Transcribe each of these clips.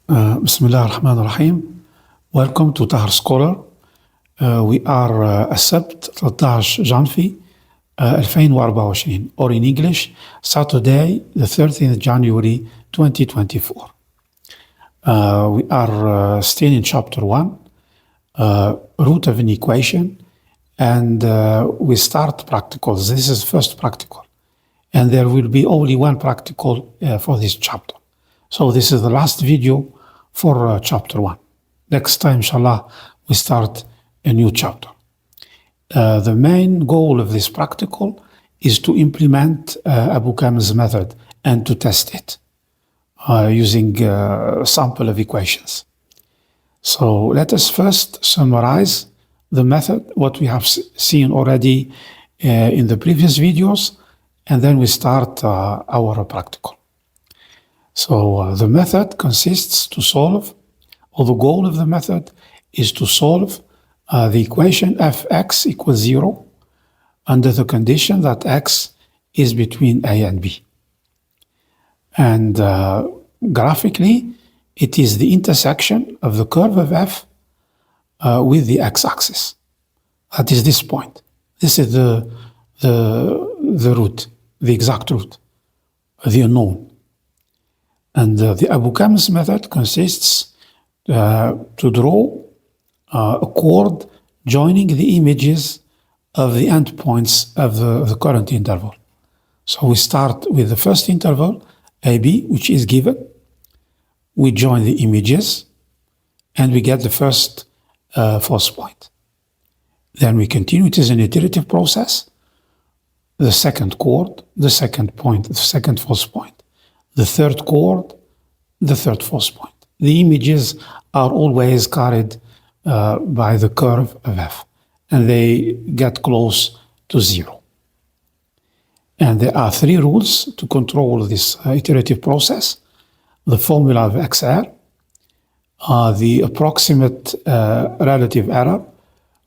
Bismillah ar-Rahman ar-Rahim. Welcome to Tahar Scholar. We are السبت 13 جانفي 2024 or in English Saturday the 13th January 2024. We are still in chapter 1, root of an equation, and we start practicals. This is first practical, and there will be only one practical for this chapter. So this is the last video for chapter 1. Next time, inshallah, we start a new chapter. The main goal of this practical is to implement Abou-Kamel's method and to test it using a sample of equations. So let us first summarize the method, what we have seen already in the previous videos, and then we start our practical. So the method consists to solve, or the goal of the method is to solve the equation fx equals 0 under the condition that x is between a and b. And graphically, it is the intersection of the curve of f with the x-axis. That is this point. This is the root, the exact root, the unknown. And the Abou-Kamel's method consists to draw a chord joining the images of the endpoints of the current interval. So we start with the first interval, AB, which is given. We join the images, and we get the first force point. Then we continue. It is an iterative process. The second chord, the second point, the second force point. The third chord, the third force point. The images are always carried by the curve of f, and they get close to 0. And there are 3 rules to control this iterative process. The formula of XR, the approximate relative error,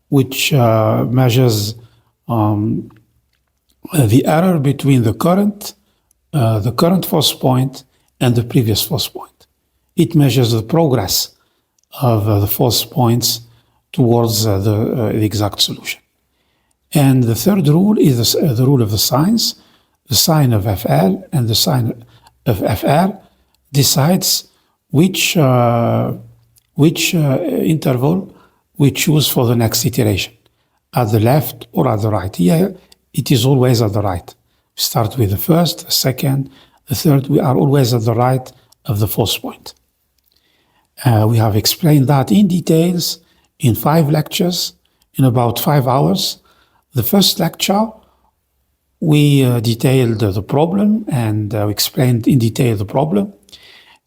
which measures the error between the current force point and the previous force point. It measures the progress of the force points towards the exact solution. And the third rule is the rule of the signs. The sign of FL and the sign of FR decides which interval we choose for the next iteration, at the left or at the right. Here, it is always at the right. We start with the first, the second, the third. We are always at the right of the force point. We have explained that in details in 5 lectures in about 5 hours. The first lecture, we detailed the problem and we explained in detail the problem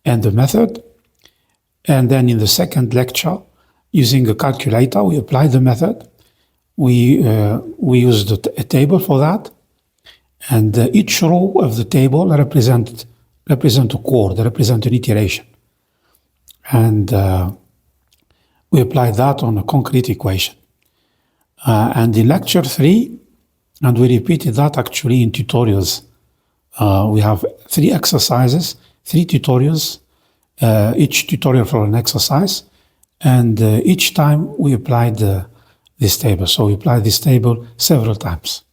and the method. And then in the second lecture, using a calculator, we applied the method. We used a table for that. And each row of the table represent a chord, represent an iteration. And we applied that on a concrete equation. And in lecture 3, and we repeated that actually in tutorials. We have 3 exercises, 3 tutorials, each tutorial for an exercise. And each time we applied this table. So we applied this table several times.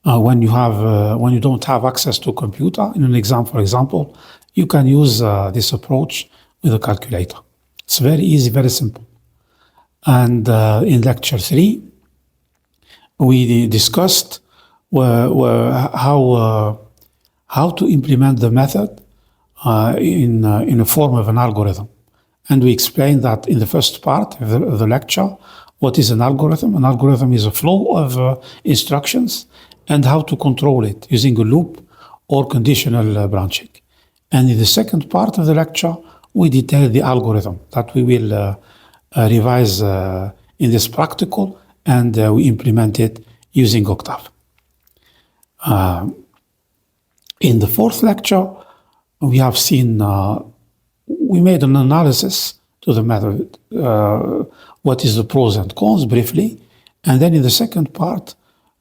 When you don't have access to a computer, in an exam, for example, you can use this approach with a calculator. It's very easy, very simple. And in lecture 3, we discussed how to implement the method in a form of an algorithm. And we explained that in the first part of the lecture, what is an algorithm? An algorithm is a flow of instructions and how to control it using a loop or conditional branching. And in the second part of the lecture, we detail the algorithm that we will revise in this practical, and we implement it using Octave. In the 4th lecture, we have seen, we made an analysis to the method, what is the pros and cons briefly, and then in the second part,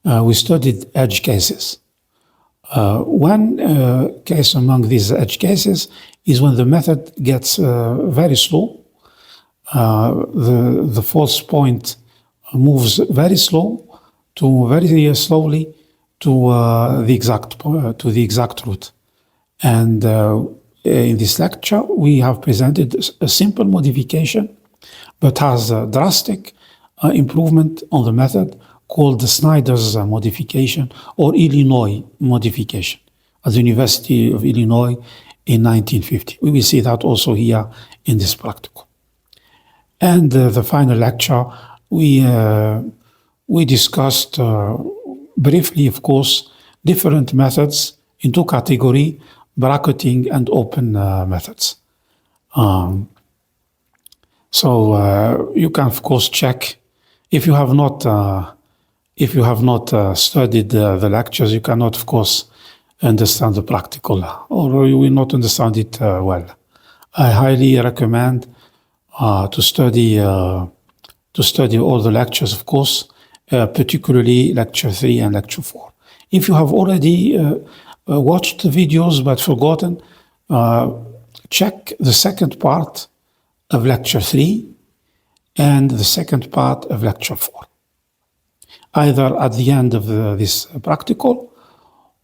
we studied edge cases. One case among these edge cases is when the method gets very slow. The false point moves very slowly to the exact root. And in this lecture, we have presented a simple modification, but has a drastic improvement on the method called the Snyder's modification or Illinois modification at the University of Illinois in 1950. We will see that also here in this practical. And the final lecture, we discussed briefly, of course, different methods in two categories, bracketing and open methods. So you can, of course, check if you have not studied the lectures. You cannot, of course, understand the practical, or you will not understand it well. I highly recommend to study all the lectures, of course, particularly lecture 3 and lecture 4. If you have already watched the videos but forgotten, check the second part of lecture 3 and the second part of lecture 4. Either at the end of this practical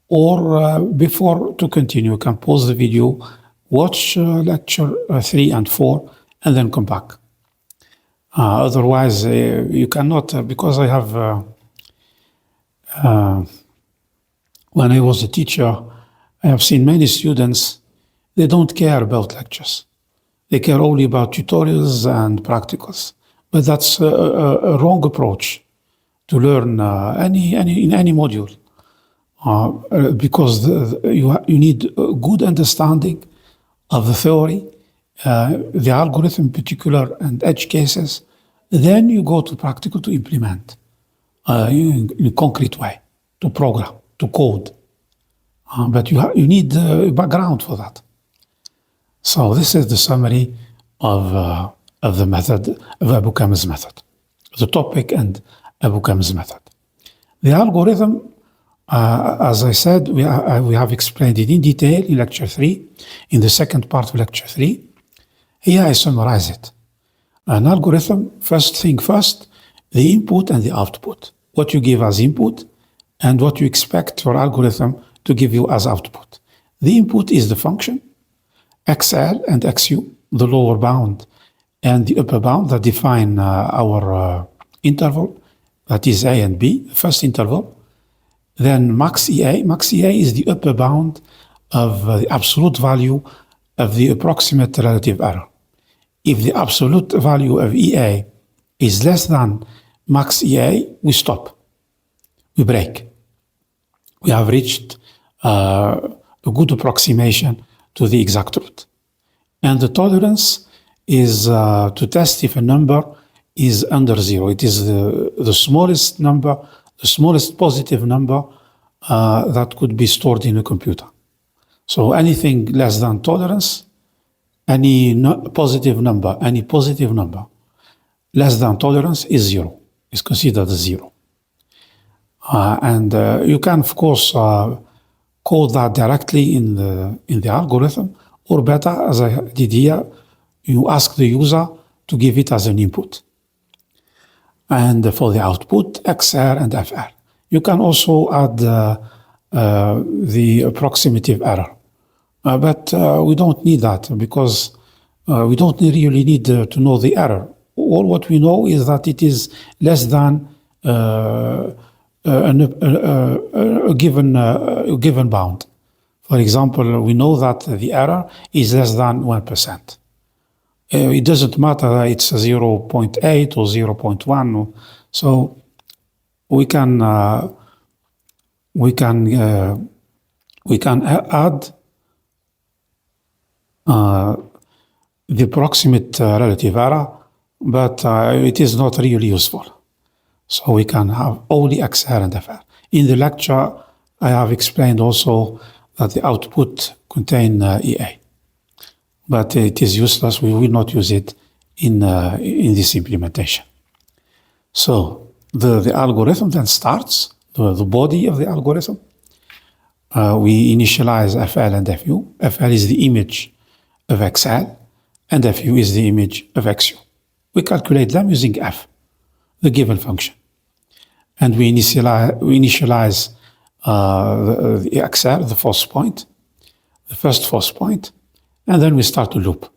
or before to continue. You can pause the video, watch lecture 3 and 4, and then come back. Otherwise, you cannot, because I have, when I was a teacher, I have seen many students, they don't care about lectures. They care only about tutorials and practicals. But that's a wrong approach to learn in any module. Because you need a good understanding of the theory, the algorithm in particular, and edge cases. Then you go to practical to implement in a concrete way, to program, to code. But you need a background for that. So this is the summary of the method, of Abou-Kamel's method, the topic and Abou-Kamel's method. The algorithm, as I said, we have explained it in detail in lecture 3, in the second part of lecture 3. Here I summarize it. An algorithm, first thing first, the input and the output. What you give as input and what you expect your algorithm to give you as output. The input is the function, XL and XU, the lower bound and the upper bound that define our interval, that is A and B, the first interval. Then max EA. Max EA is the upper bound of the absolute value of the approximate relative error. If the absolute value of EA is less than max EA, we stop. We break. We have reached a good approximation to the exact root. And the tolerance is to test if a number is under 0. It is the smallest number, the smallest positive number that could be stored in a computer. So anything less than tolerance, any positive number less than tolerance is 0, is considered a 0. And you can, of course, code that directly in the algorithm, or better, as I did here, you ask the user to give it as an input. And for the output, XR and FR. You can also add the approximative error. But we don't need that because we don't really need to know the error. All what we know is that it is less than a given bound. For example, we know that the error is less than 1%. It doesn't matter it's 0.8 or 0.1. So we can add the approximate relative error, but it is not really useful. So we can have only XR and FR. In the lecture, I have explained also that the output contain EA. But it is useless. We will not use it in this implementation. So the algorithm then starts, the body of the algorithm. We initialize FL and FU. FL is the image of XL, and FU is the image of XU. We calculate them using F, the given function. And we initialize the XR, the false point, the first false point, and then we start to loop.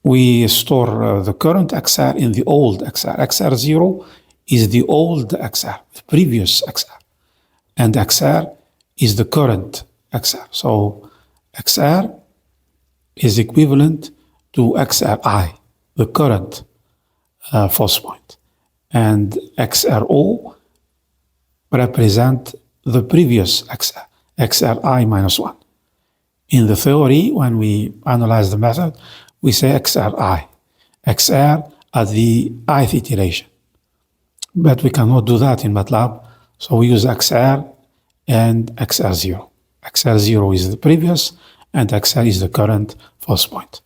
We store the current XR in the old XR. XR0 is the old XR, the previous XR. And XR is the current XR. So XR is equivalent to XRI, the current false point. And XRO represent the previous XR, XRI minus 1. In the theory, when we analyze the method, we say XRI, XR at the ith iteration. But we cannot do that in MATLAB, so we use XR and XR0. XR0 is the previous, and XR is the current false point.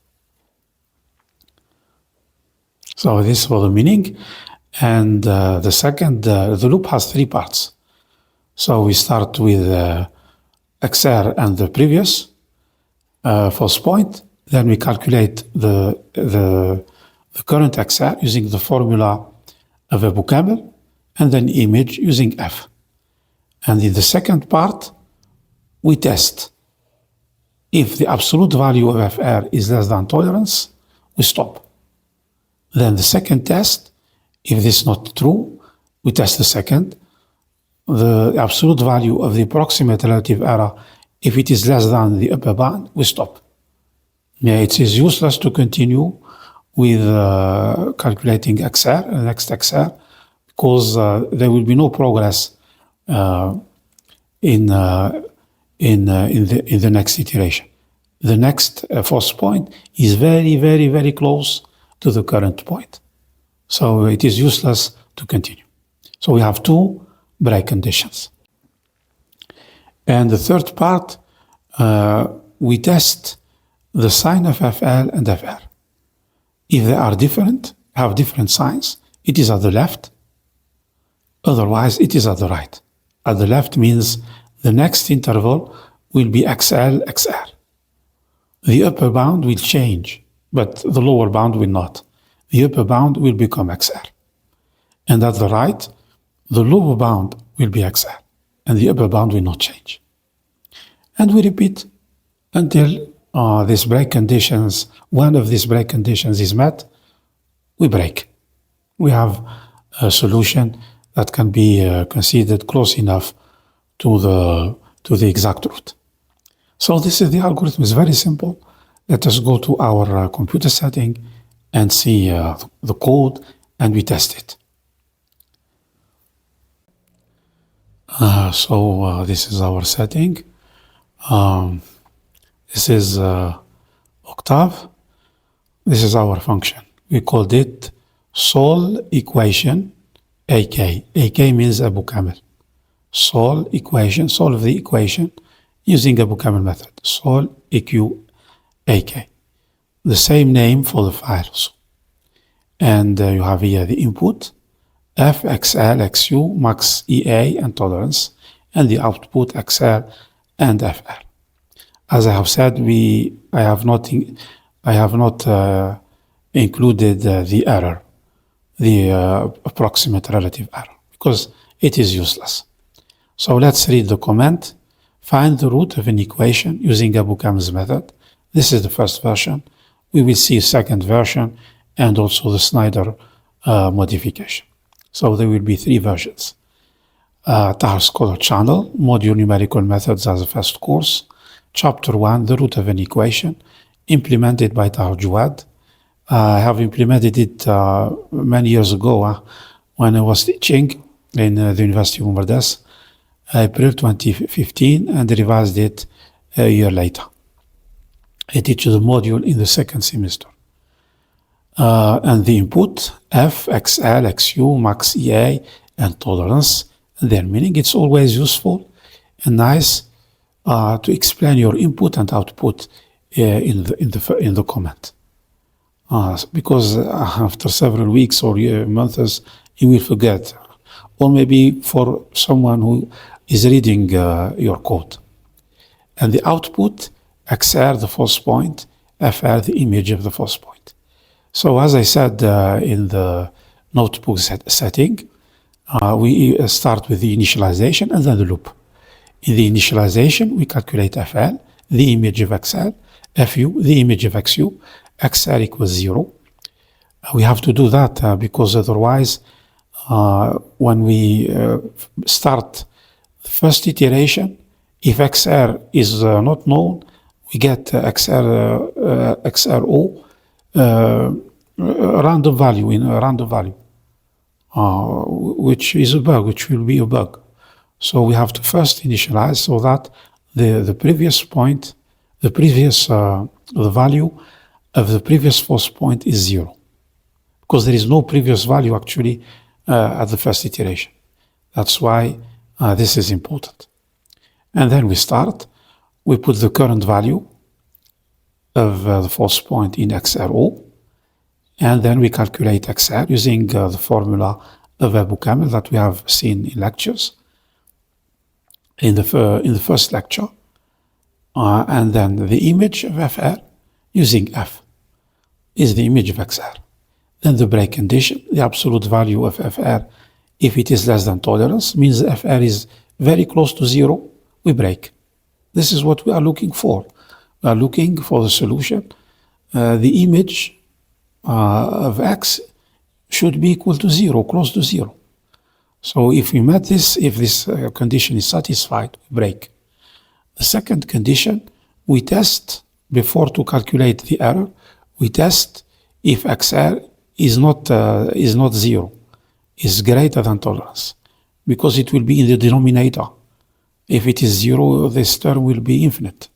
So this is for the meaning. And the second, the loop has 3 parts. So we start with XR and the previous false point. Then we calculate the current XR using the formula of Abou-Kamel, and then image using F. And in the second part, we test. If the absolute value of FR is less than tolerance, we stop. Then the second test, if this is not true, we test the second. The absolute value of the approximate relative error, if it is less than the upper bound, we stop. Yeah, it is useless to continue with calculating XR, next XR, because there will be no progress in the next iteration. The next false point is very, very, very close to the current point. So it is useless to continue. So we have 2 break conditions. And the third part, we test the sign of FL and FR. If they are different, have different signs, it is at the left. Otherwise, it is at the right. At the left means the next interval will be XL, XR. The upper bound will change, but the lower bound will not. The upper bound will become XR. And at the right, the lower bound will be XR, and the upper bound will not change. And we repeat until these break conditions, one of these break conditions is met, we break. We have a solution that can be considered close enough to the exact root. So this is the algorithm. It's very simple. Let us go to our computer setting and see the code, and we test it. So this is our setting. This is Octave. This is our function. We called it Sol equation AK. AK means Abou-Kamel. Sol equation, solve the equation using Abou-Kamel method. Sol EQ AK. The same name for the files. And you have here the input, F, XL, XU, max EA, and tolerance, and the output XR and FR. As I have said, I have not included the error, the approximate relative error, because it is useless. So let's read the comment. Find the root of an equation using Abou-Kamel's method. This is the first version. We will see a second version and also the Snyder modification. So there will be 3 versions. Tahar Scholar channel, module numerical methods as a first course. Chapter 1, the root of an equation, implemented by Tahar Jawad. I have implemented it many years ago when I was teaching in the University of Mardas, April 2015, and revised it a year later. I teach the module in the second semester. And the input, F, XL, XU, max EA, and tolerance, and their meaning. It's always useful and nice to explain your input and output in the comment. Because after several weeks or months, you will forget. Or maybe for someone who is reading your code. And the output, XR, the false point, FR, the image of the false point. So as I said in the notebook setting, we start with the initialization and then the loop. In the initialization, we calculate FL, the image of XL, FU, the image of XU, XR equals 0. We have to do that because otherwise, when we start the first iteration, if XR is not known, we get XRO random value in a random value, which is a bug, which will be a bug. So we have to first initialize so that the previous point, the value of the previous false point is 0, because there is no previous value actually at the first iteration. That's why this is important. And then we start. We put the current value of the false point in XRO, and then we calculate XR using the formula of Abou-Kamel that we have seen in lectures, in the first lecture, and then the image of FR using F is the image of XR. Then the break condition, the absolute value of FR, if it is less than tolerance, means FR is very close to 0, we break. This is what we are looking for. We are looking for the solution. The image of X should be equal to 0, close to 0. So if we met this, if this condition is satisfied, we break. The second condition, we test, before to calculate the error, we test if XR is not 0, is greater than tolerance, because it will be in the denominator. If it is 0, this term will be infinite.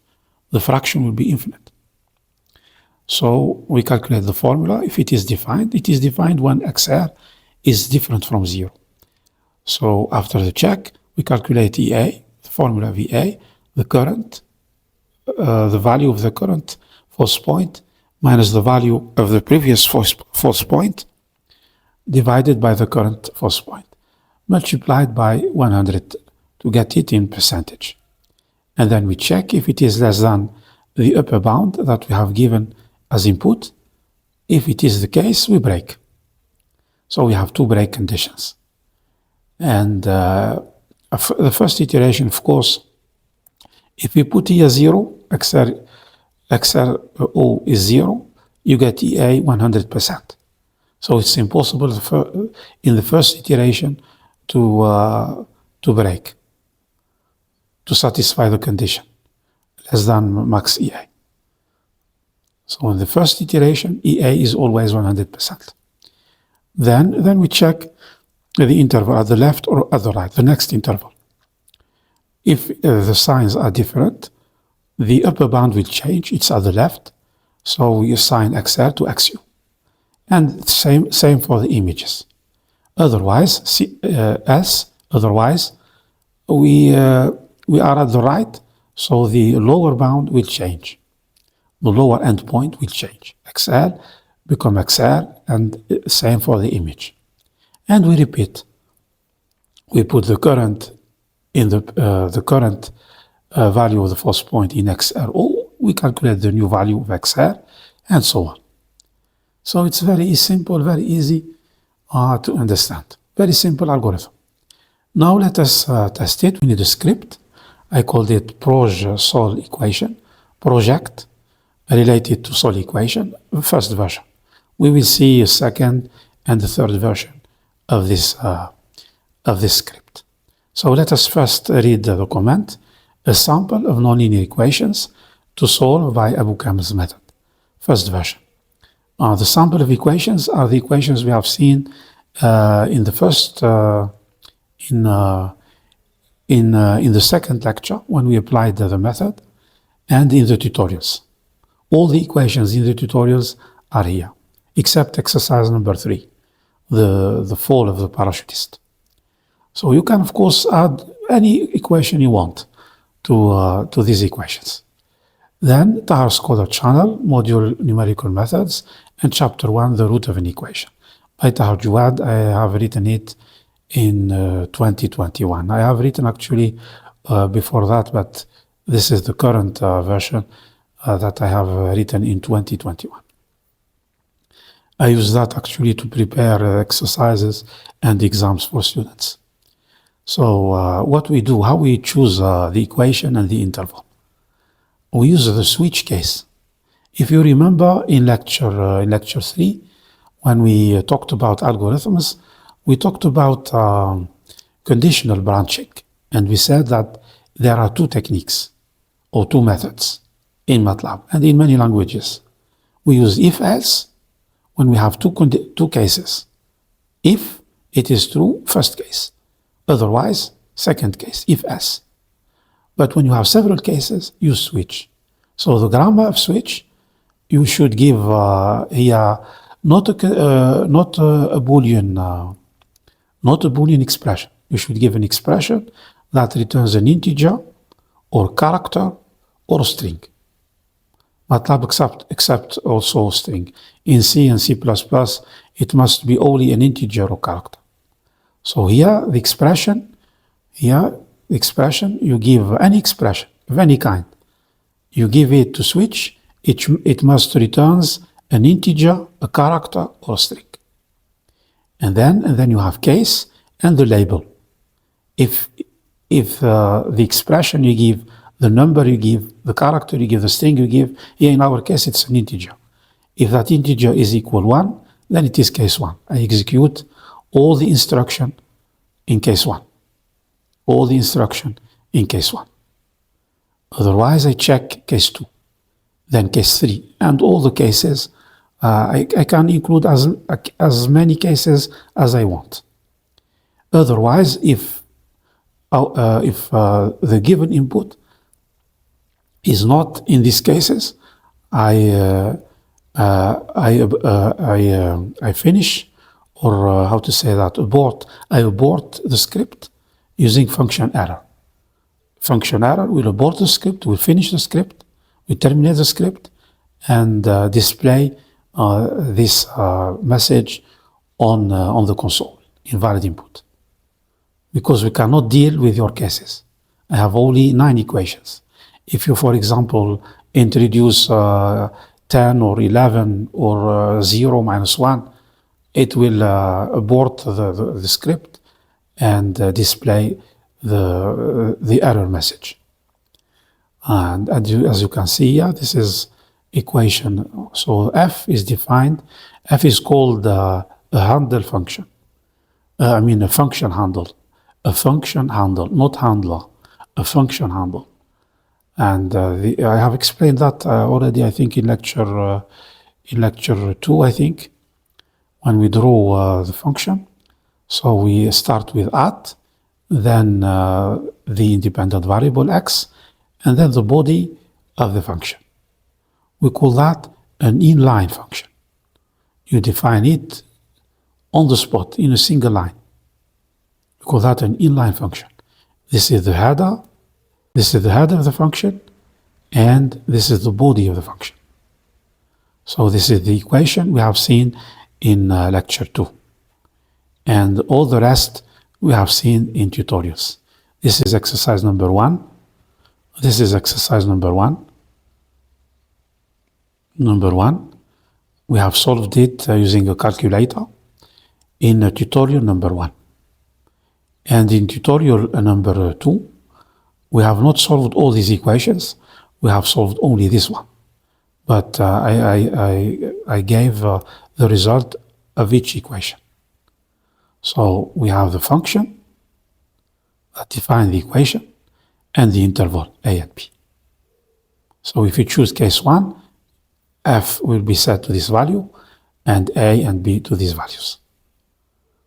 The fraction will be infinite. So we calculate the formula. If it is defined when XR is different from 0. So after the check, we calculate EA, the formula VA, the current, the value of the current false point minus the value of the previous false point divided by the current false point, multiplied by 100 to get it in percentage. And then we check if it is less than the upper bound that we have given as input. If it is the case, we break. So we have two break conditions. And the first iteration, of course, if we put here 0, XRO is 0, you get EA 100%. So it's impossible in the first iteration to break, to satisfy the condition, less than max EA. So in the first iteration, EA is always 100%. Then we check the interval at the left or at the right, the next interval. If the signs are different, the upper bound will change, it's at the left, so we assign XR to XU. And same for the images. Otherwise, we are at the right, so the lower bound will change. The lower endpoint will change. XL become XR, and same for the image. And we repeat. We put the current in the current value of the false point in XRO. We calculate the new value of XR, and so on. So it's very simple, very easy to understand. Very simple algorithm. Now let us test it. We need a script. I called it proj-sol equation, project related to sol equation, first version. We will see a second and the third version of this script. So let us first read the comment, a sample of nonlinear equations to solve by Abou-Kamel's method, first version. The sample of equations are the equations we have seen in the first, in the second lecture when we applied the method, and in the tutorials. All the equations in the tutorials are here, except exercise number 3, the fall of the parachutist. So you can, of course, add any equation you want to these equations. Then Tahar Scholar channel, module numerical methods, and chapter 1, the root of an equation. By Tahar Jawad, I have written it in 2021. I have written actually before that, but this is the current version that I have written in 2021. I use that actually to prepare exercises and exams for students. So what we do, how we choose the equation and the interval. We use the switch case. If you remember in lecture 3, when we talked about algorithms, we talked about conditional branching. And we said that there are two techniques or two methods in MATLAB and in many languages. We use if-else when we have two cases. If it is true, first case. Otherwise, second case, if-else. But when you have several cases, you switch. So the grammar of switch, you should give here not a Boolean expression. You should give an expression that returns an integer or character or string. MATLAB accept also string. In C and C++, it must be only an integer or character. So here, the expression, you give any expression of any kind. You give it to switch, it must returns an integer, a character, or a string. And then you have case and the label. If the expression you give, the number you give, the character you give, the string you give, here in our case it's an integer. If that integer is equal 1, then it is case 1. I execute all the instruction in case 1. All the instruction in case 1. Otherwise I check case 2, then case 3, and all the cases. I can include as many cases as I want. Otherwise, if the given input is not in these cases, I finish, or how to say that, abort. I abort the script using function error. Function error will abort the script, will finish the script, we terminate the script, and display this message on the console, invalid input. Because we cannot deal with your cases. I have only 9 equations. If you, for example, introduce 10 or 11 or 0 minus 1, it will abort the script and display the error message. And as you can see here, this is equation. So f is defined. F is called a handle function. A function handle. A function handle, not handler. A function handle. And I have explained that already, I think, in lecture 2, I think, when we draw the function. So we start with at, then the independent variable x, and then the body of the function. We call that an inline function. You define it on the spot in a single line. We call that an inline function. This is the header. This is the header of the function, and this is the body of the function. So this is the equation we have seen in lecture 2. And all the rest we have seen in tutorials. This is exercise number 1. This is exercise number 1. Number 1. We have solved it using a calculator in tutorial number 1. And in tutorial number 2, we have not solved all these equations. We have solved only this one. But I gave the result of each equation. So we have the function that defines the equation and the interval a and b. So if you choose case 1, f will be set to this value and a and b to these values.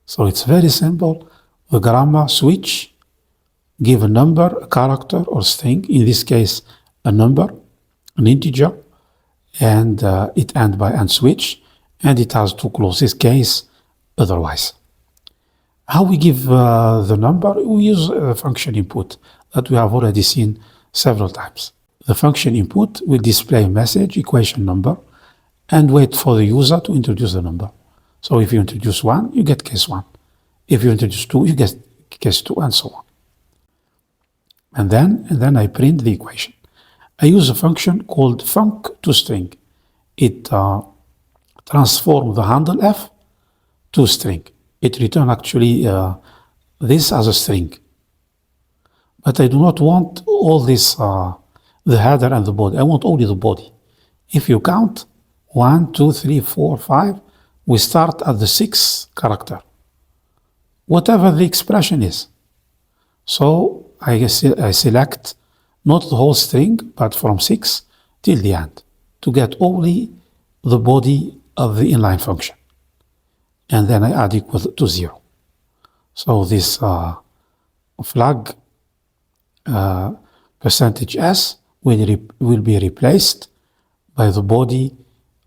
So it's very simple. The grammar switch, give a number, a character, or string, in this case a number, an integer, and it ends by and switch, and it has two clauses, case, otherwise. How we give the number? We use a function input that we have already seen several times. The function input will display a message, equation number, and wait for the user to introduce the number. So if you introduce 1, you get case 1. If you introduce 2, you get case 2, and so on. And then I print the equation. I use a function called func2string. It transforms the handle f to string. It returns actually this as a string. But I do not want all this, the header and the body. I want only the body. If you count 1, 2, 3, 4, 5, we start at the 6th character, whatever the expression is. So I select not the whole string, but from 6 till the end to get only the body of the inline function. And then I add equal to 0. So this flag percentage %s will be replaced by the body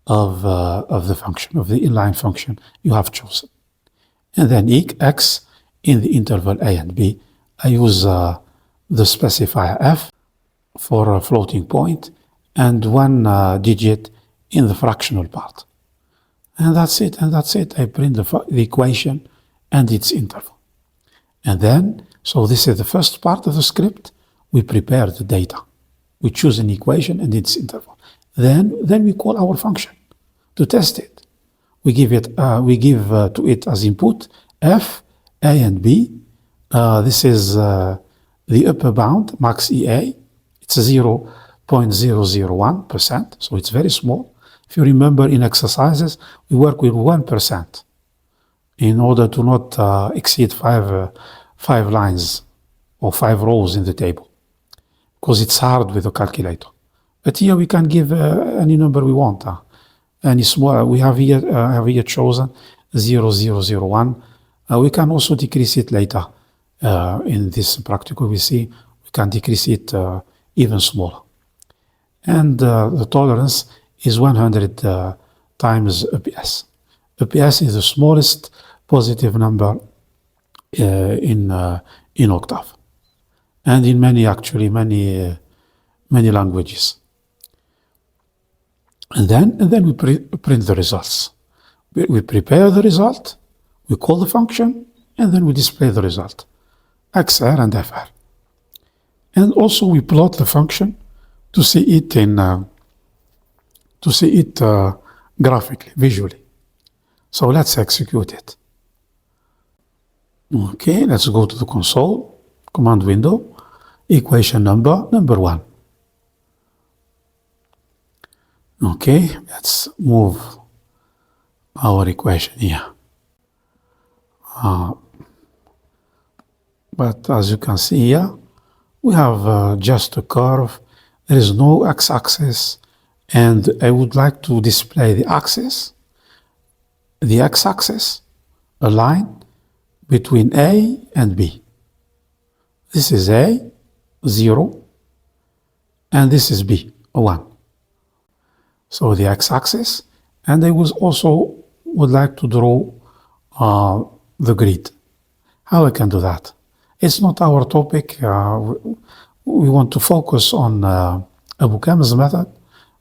of the function, of the inline function you have chosen. And then x in the interval a and b. I use the specifier f for a floating point and 1 digit in the fractional part. And that's it, I print the equation and its interval. And then, so this is the first part of the script. We prepare the data. We choose an equation and its interval. Then we call our function to test it. We give to it as input f, a, and b. This is the upper bound, max EA. It's 0.001%, so it's very small. If you remember in exercises, we work with 1% in order to not exceed 5 lines or 5 rows in the table, because it's hard with a calculator. But here we can give any number we want. Any small, we have here chosen 0.001. We can also decrease it later. In this practical, we see we can decrease it even smaller. And the tolerance is 100 times APS. APS is the smallest positive number in Octave, and in many languages. And then we print the results. We prepare the result, we call the function, and then we display the result, XR and FR. And also we plot the function to see it graphically, visually. So let's execute it. Okay, let's go to the console, command window, equation number 1. Okay, let's move our equation here. But as you can see here, we have just a curve. There is no x-axis, and I would like to display the axis, the x-axis, a line between A and B. This is A, 0, and this is B, 1. So the x-axis, and I would like to draw the grid. How I can do that? It's not our topic. We want to focus on Abou-Kamel's method,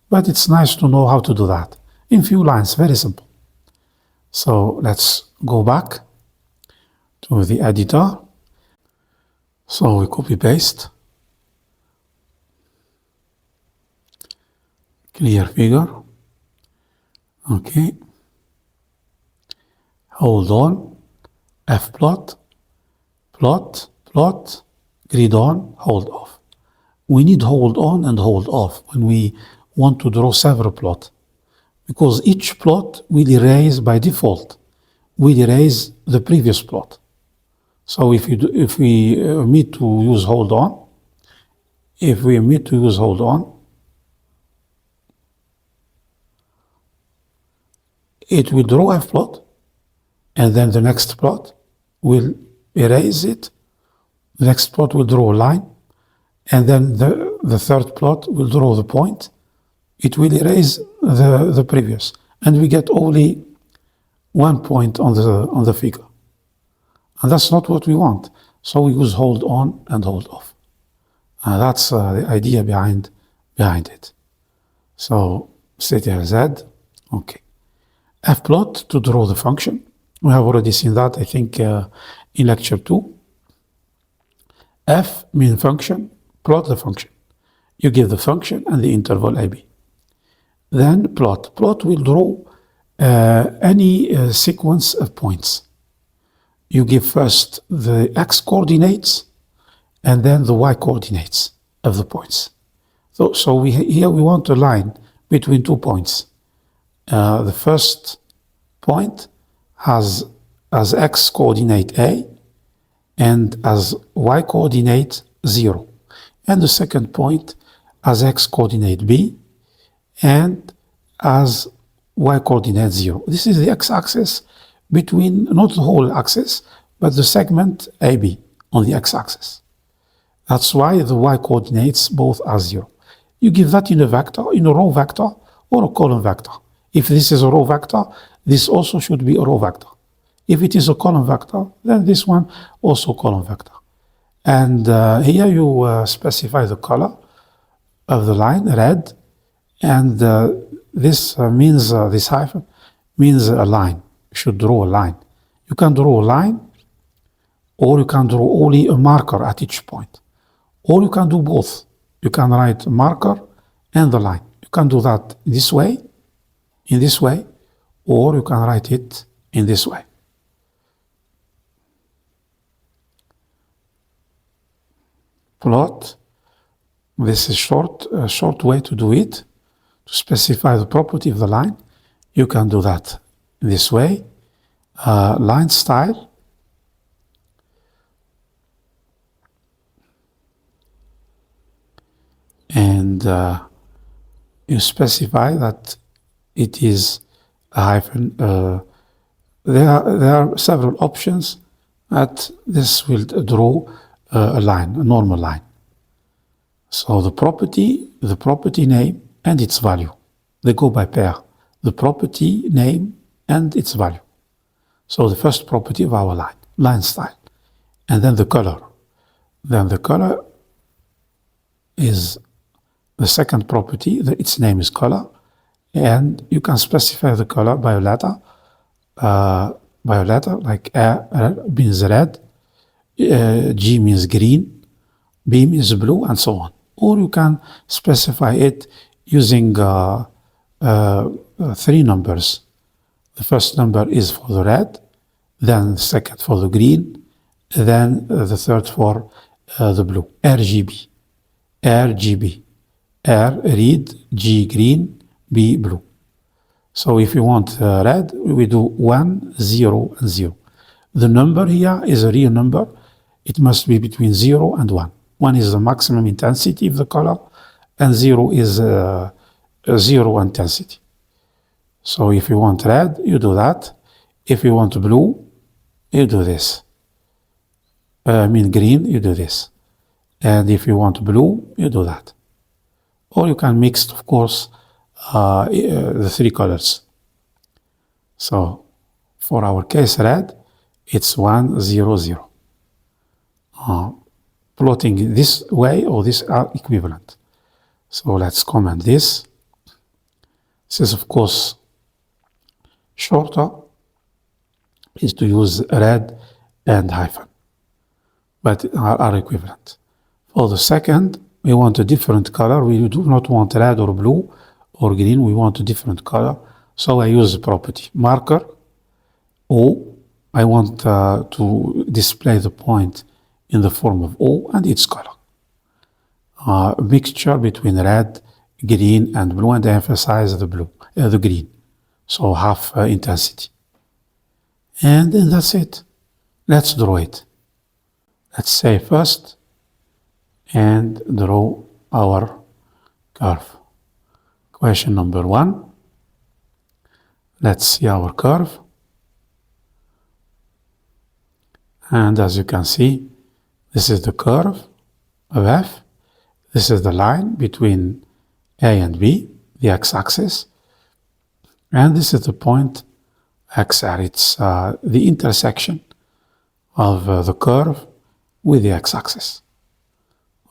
but it's nice to know how to do that. In few lines, very simple. So let's go back to the editor. So we copy paste, clear figure. Okay. Hold on, fplot, plot, grid on, hold off. We need hold on and hold off when we want to draw several plots, because each plot will erase by default, will erase the previous plot. So if we omit to use hold on, it will draw a plot, and then the next plot will erase it. The next plot will draw a line, and then the third plot will draw the point. It will erase the previous, and we get only 1 point on the figure. And that's not what we want. So we use hold on and hold off. That's the idea behind it. So CTRL-Z, okay. Fplot to draw the function. We have already seen that, I think, in lecture 2. F mean function, plot the function. You give the function and the interval AB. Then plot. Plot will draw any sequence of points. You give first the x coordinates and then the y coordinates of the points. So here we want a line between 2 points. The first point has as x coordinate A and as y coordinate 0. And the second point as x coordinate B and as y coordinate 0. This is the x-axis between, not the whole axis, but the segment AB on the x-axis. That's why the y coordinates both are 0. You give that in a vector, in a row vector or a column vector. If this is a row vector, this also should be a row vector. If it is a column vector, then this one also column vector. And here you specify the color of the line, red, and this means, this hyphen means a line. You should draw a line. You can draw a line, or you can draw only a marker at each point. Or you can do both. You can write a marker and the line. You can do that this way, in this way, or you can write it in this way. Plot. This is a short way to do it. To specify the property of the line, you can do that this way. Line style. And you specify that it is a hyphen. There are several options that this will draw a line, a normal line. So the property name and its value, they go by pair. The property name and its value. So the first property of our line style, and then the color. Then the color is the second property. Its name is color, and you can specify the color by a letter. Like A means red, G means green, B means blue, and so on. Or you can specify it using 3 numbers. The first number is for the red, then the second for the green, then the third for the blue. RGB. R red, G green, B blue. So if you want red, we do 1, 0, and 0. The number here is a real number. It must be between 0 and 1. 1 is the maximum intensity of the color, and 0 is 0 intensity. So if you want red, you do that. If you want blue, you do this. Green, you do this. And if you want blue, you do that. Or you can mix, of course, the 3 colors. So for our case red, it's 1, 0, 0. Plotting this way or this are equivalent. So let's comment this. This is, of course, shorter is to use red and hyphen, but are equivalent. For the second, we want a different color. We do not want red or blue or green. We want a different color. So I use the property marker. O, I want to display the point in the form of O and its color. A mixture between red, green, and blue, and I emphasize the green. So half intensity. And then that's it. Let's draw it. Let's say first and draw our curve. Question number 1. Let's see our curve. And as you can see, this is the curve of F. This is the line between A and B, the x-axis. And this is the point XR. It's the intersection of the curve with the x-axis.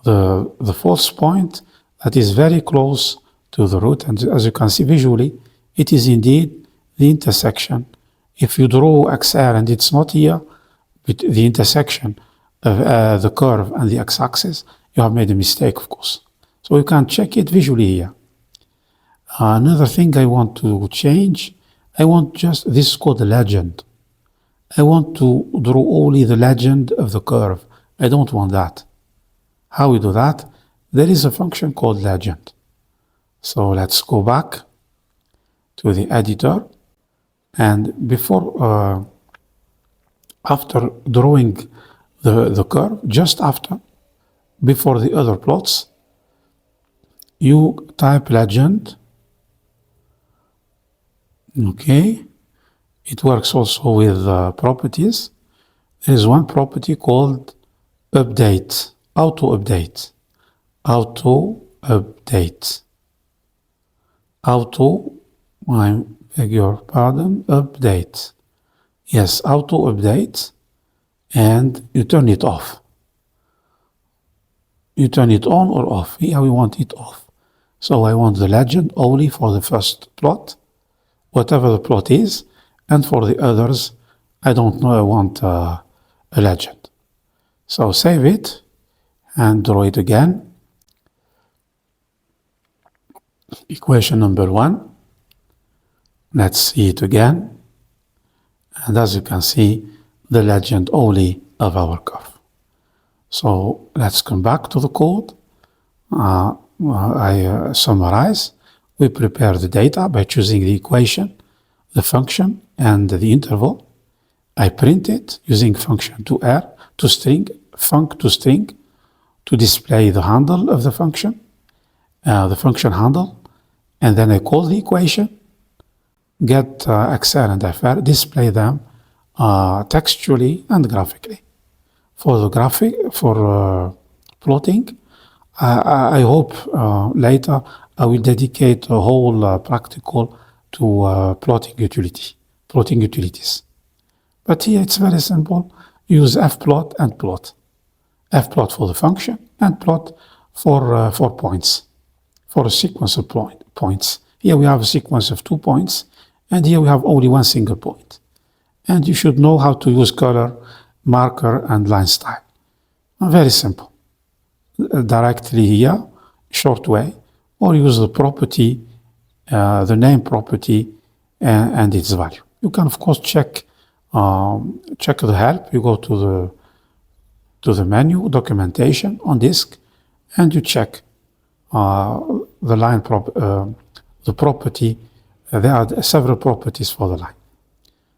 The false point that is very close to the root, and as you can see visually, it is indeed the intersection. If you draw XR and it's not here, the intersection of the curve and the x-axis, you have made a mistake, of course. So you can check it visually here. Another thing I want to change, I want just, this is called the legend. I want to draw only the legend of the curve. I don't want that. How we do that? There is a function called legend. So let's go back to the editor, and after drawing the curve, just after, before the other plots, you type legend. Okay, it works also with properties. There is one property called update, auto-update, auto-update, I beg your pardon, update. Yes, auto-update, and you turn it off. You turn it on or off. Here we want it off. So I want the legend only for the first plot, whatever the plot is, and for the others, I don't know, I want a legend. So save it and draw it again. Equation number 1. Let's see it again. And as you can see, the legend only of our curve. So let's come back to the code. I summarize. We prepare the data by choosing the equation, the function, and the interval. I print it using function to string, func to string, to display the handle of the function handle, and then I call the equation, get XR and FR, display them textually and graphically. For plotting, I hope later I will dedicate a whole practical to plotting utilities. But here it's very simple. Use fplot and plot. Fplot for the function and plot for points, for a sequence of points. Here we have a sequence of 2 points, and here we have only one single point. And you should know how to use color, marker, and line style. Very simple. Directly here, short way, or use the property, the name property, and its value. You can of course check the help. You go to the menu, documentation on disk, and you check the line the property. There are several properties for the line.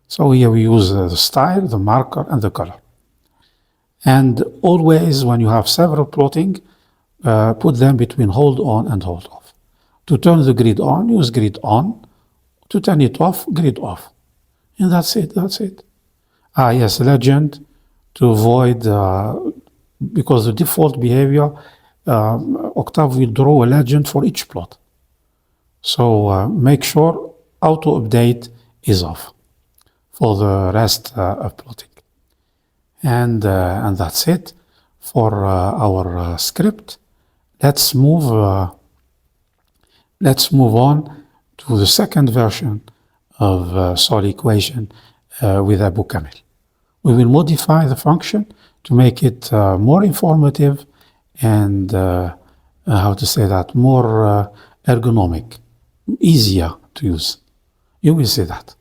So here we use the style, the marker, and the color. And always when you have several plotting, put them between hold on and hold off. To turn the grid on, use grid on. To turn it off, grid off. And that's it. Yes, legend, to avoid, because the default behavior, Octave will draw a legend for each plot. So make sure auto-update is off for the rest of plotting. And that's it for our script. Let's move on to the second version of solid equation with Abou-Kamel. We will modify the function to make it more informative and more ergonomic, easier to use. You will see that.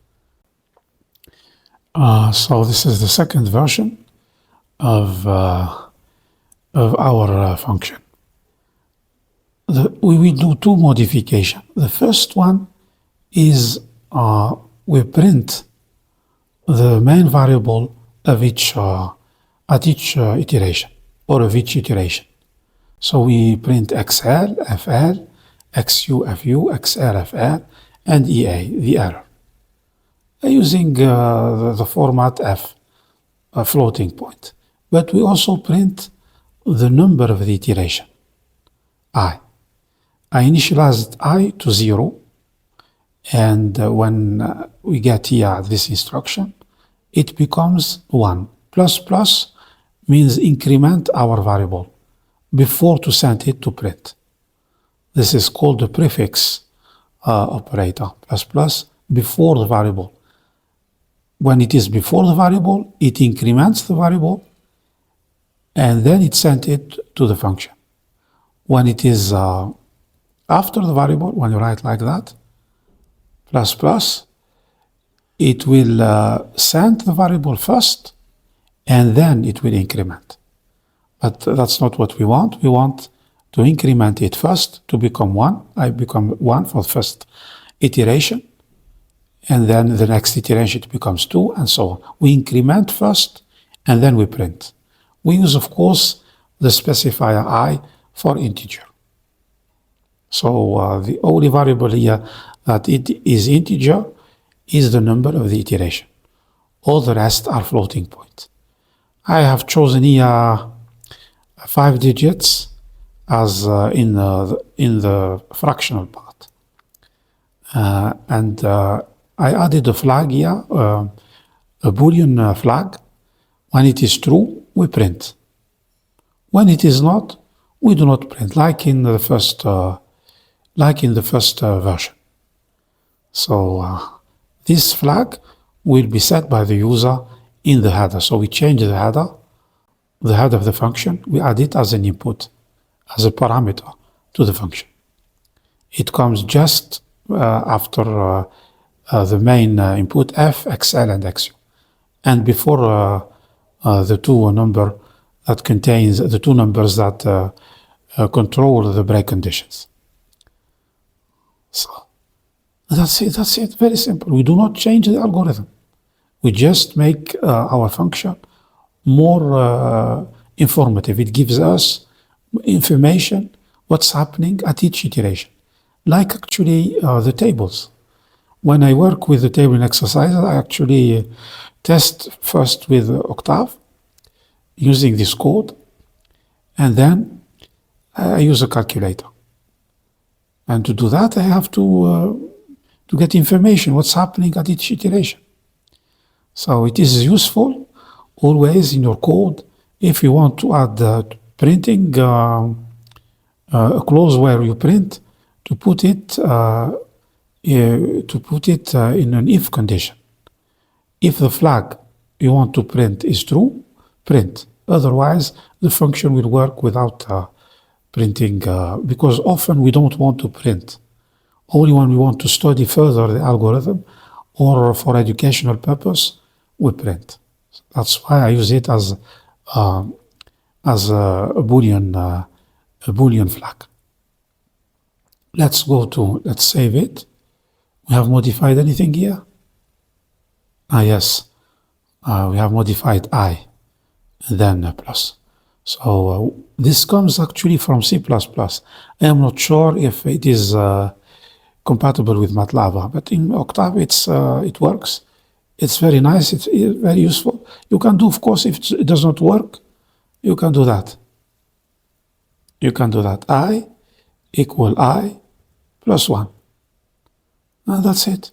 So this is the second version of our function. We will do 2 modifications. The first one is we print the main variable of at each iteration, or of each iteration. So we print XL, FL, XU, FU, XR, FR, and EA, the error, using the format F, a floating point. But we also print the number of the iteration, I. I initialized I to 0, and when we get here this instruction, it becomes 1. Plus plus means increment our variable before to send it to print. This is called the prefix operator, plus plus, before the variable. When it is before the variable, it increments the variable, and then it sends it to the function. when it is after the variable, when you write like that, plus plus, it will send the variable first, and then it will increment. But that's not what we want. We want to increment it first to become 1. I become 1 for the first iteration, and then the next iteration it becomes 2, and so on. We increment first, and then we print. We use, of course, the specifier I for integer. So the only variable here that it is integer is the number of the iteration. All the rest are floating points. I have chosen here 5 digits as in the fractional part. And I added a flag here, a Boolean flag. When it is true, we print. When it is not, we do not print, like in the first version. So this flag will be set by the user in the header. So we change the header of the function. We add it as an input, as a parameter to the function. It comes just after the main input f, xl, and xu, and before the two numbers that control the break conditions. So that's it. Very simple. We do not change the algorithm. We just make our function more informative. It gives us information, what's happening at each iteration. Like actually the tables. When I work with the table in exercises, I actually test first with Octave using this code, and then I use a calculator. And to do that, I have to get information, what's happening at each iteration. So it is useful always in your code if you want to add printing, a clause where you print, to put it in an if condition. If the flag you want to print is true, print. Otherwise, the function will work without printing, because often we don't want to print. Only when we want to study further the algorithm or for educational purpose, we print. That's why I use it as a Boolean flag. Let's save it. We have modified anything here? Yes. We have modified I, and then plus. So this comes actually from C++. I am not sure if it is compatible with MATLAB, but in Octave it works. It's very nice. It's very useful. You can do, of course, if it does not work, you can do that. I equal I plus 1. And that's it.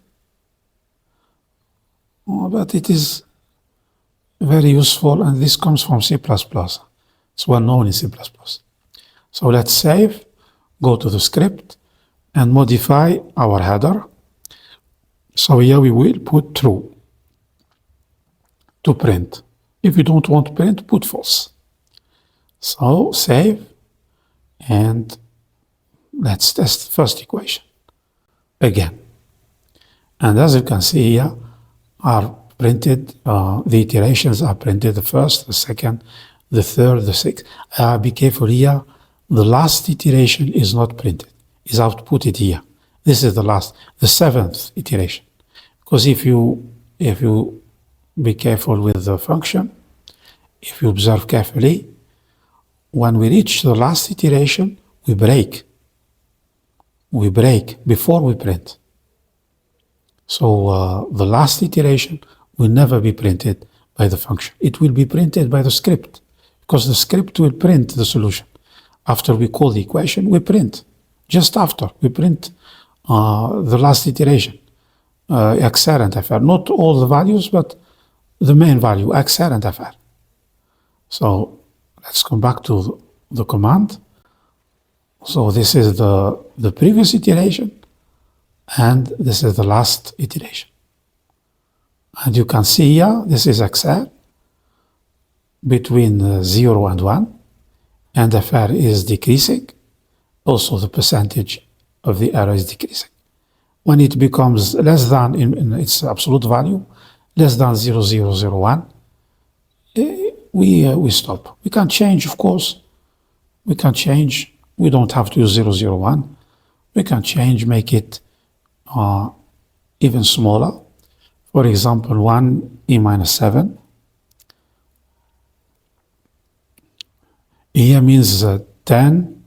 But it is very useful, and this comes from C++. It's well known in C++. So let's save, go to the script, and modify our header. So here we will put true to print. If you don't want to print, put false. So save, and let's test the first equation again. And as you can see here, are printed, the iterations are printed, the first, the second, the third, the sixth. Be careful here, the last iteration is not printed, is outputted here. This is the 7th iteration. Because if you be careful with the function, if you observe carefully, when we reach the last iteration, we break. We break before we print. So the last iteration will never be printed by the function. It will be printed by the script, because the script will print the solution. After we call the equation, we print. Just after, we print the last iteration, XR and FR. Not all the values, but the main value, XR and FR. So let's come back to the command. So this is the previous iteration, and this is the last iteration. And you can see here, this is XR between 0 and 1, and FR is decreasing. also the percentage of the error is decreasing. When it becomes less than in its absolute value, less than 0.0001, we stop. We can change, of course. We can change. We don't have to use 0.01. We can change, make it even smaller. For example, 1e minus 7. Here means 10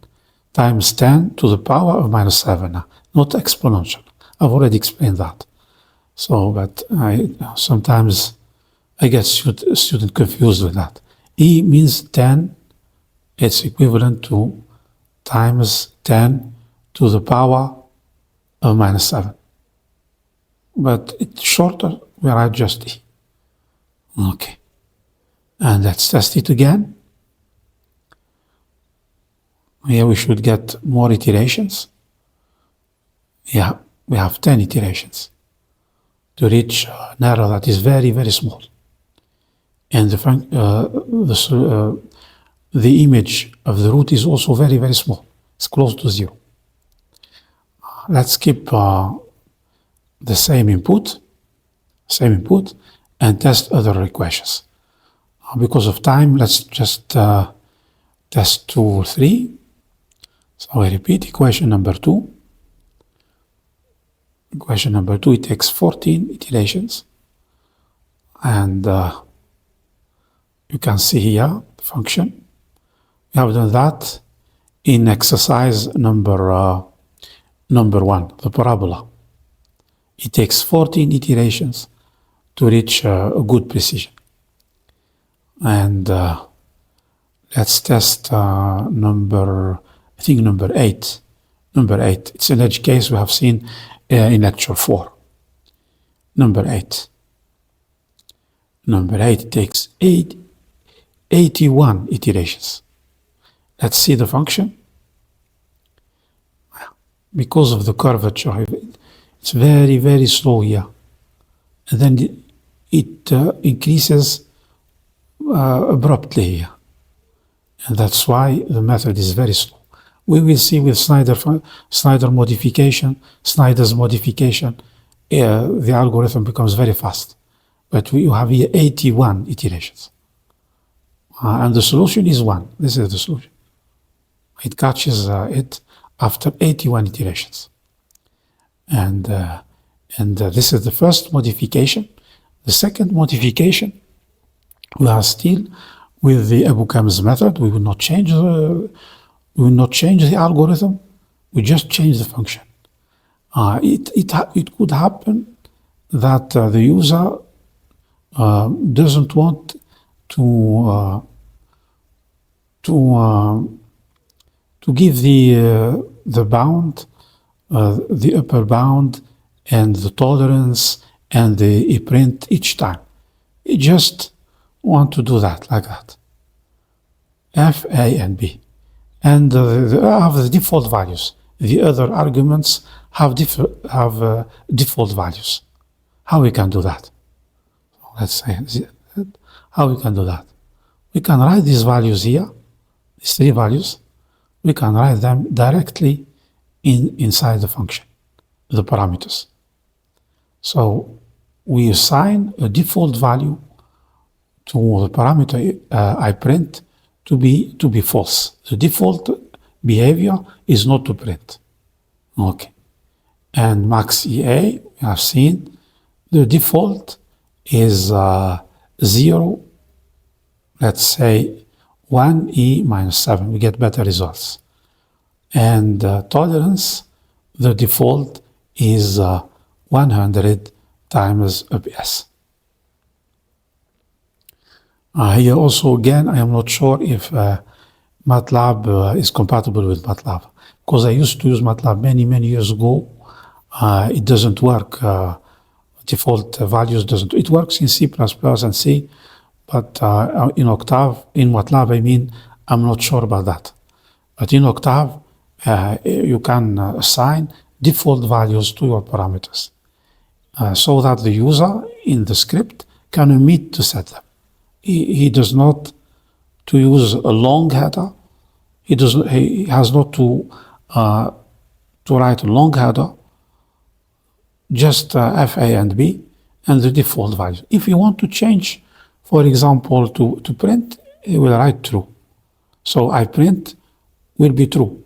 times 10 to the power of minus 7, not exponential. I've already explained that. So, but sometimes I get student confused with that. E means 10, it's equivalent to times 10 to the power of minus 7. But it's shorter, we write just E. Okay. And let's test it again. Here we should get more iterations. Yeah, we have 10 iterations to reach an error that is very, very small. And the image of the root is also very, very small. It's close to 0. Let's keep the same input, and test other equations. Because of time, let's just test 2 or 3. So I repeat, equation number 2. Equation number 2, it takes 14 iterations. And you can see here the function. We have done that in exercise number 1, the parabola. It takes 14 iterations to reach a good precision. And let's test number 8. Number 8. It's an edge case we have seen in lecture 4. Number 8. Number 8 takes 81 iterations. Let's see the function. Because of the curvature, it's very, very slow here. And then it increases abruptly here. And that's why the method is very slow. We will see with Snyder's modification, the algorithm becomes very fast. But you have here 81 iterations. And the solution is 1. This is the solution. It catches it after 81 iterations. And this is the first modification. The second modification, we are still with the Abou-Kamel's method. We will not change the algorithm. We just change the function. It could happen that the user doesn't want to give the bound, the upper bound, and the tolerance and the print each time. You just want to do that like that. F, A, and B. And have the default values. The other arguments have default values. How we can do that? Let's say how we can do that. We can write these values here, these 3 values. We can write them directly inside the function, the parameters. So we assign a default value to the parameter I print to be false. The default behavior is not to print. Okay. And max EA, we have seen the default is 0, let's say 1e minus 7. We get better results. And tolerance, the default is 100 times APS. Here also again, I am not sure if MATLAB is compatible with MATLAB, because I used to use MATLAB many years ago. It doesn't work. Default values doesn't. It works in C++ and C, but in Octave, in MATLAB, I mean, I'm not sure about that. But in Octave, you can assign default values to your parameters, so that the user in the script can omit to set them. He does not to use a long header. He has not to to write a long header, just F, A, and B, and the default values. If you want to change, for example, to print, it will write true. So I print will be true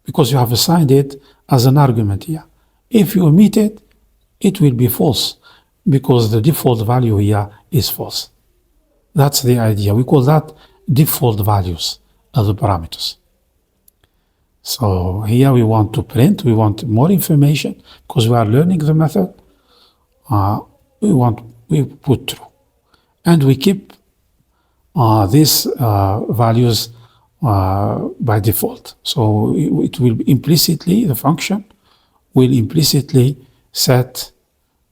because you have assigned it as an argument here. If you omit it, it will be false because the default value here is false. That's the idea. We call that default values of the parameters. So here we want to print, we want more information because we are learning the method. We put true. And we keep these values by default. So it will implicitly, the function will implicitly set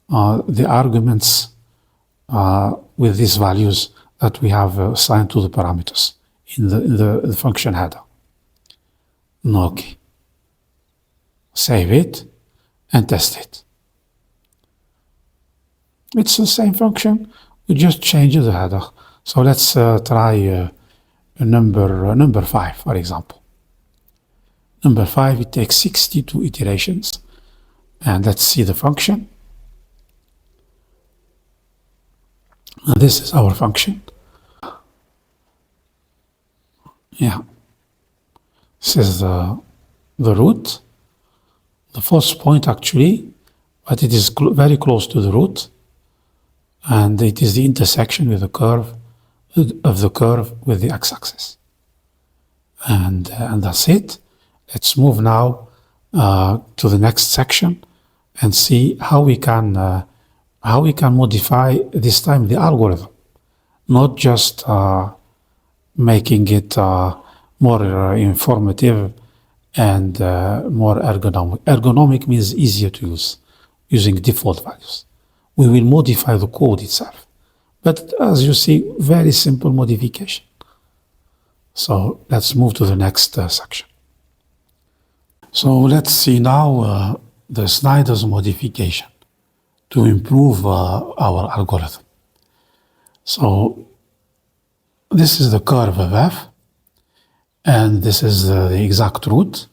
the arguments with these values that we have assigned to the parameters in the function header. Okay. Save it and test it. It's the same function, we just change the header. So let's try number 5, for example. Number 5, it takes 62 iterations. And let's see the function. And this is our function. Yeah. This is the root, the false point actually, but it is very close to the root. And it is the intersection with the curve of the curve with the x-axis. And that's it. Let's move now to the next section and see how we can modify this time the algorithm, not just making it more informative and more ergonomic. Ergonomic means easier to use, using default values. We will modify the code itself. But as you see, very simple modification. So let's move to the next section. So let's see now the Snyder's modification to improve our algorithm. So this is the curve of f, and this is the exact root.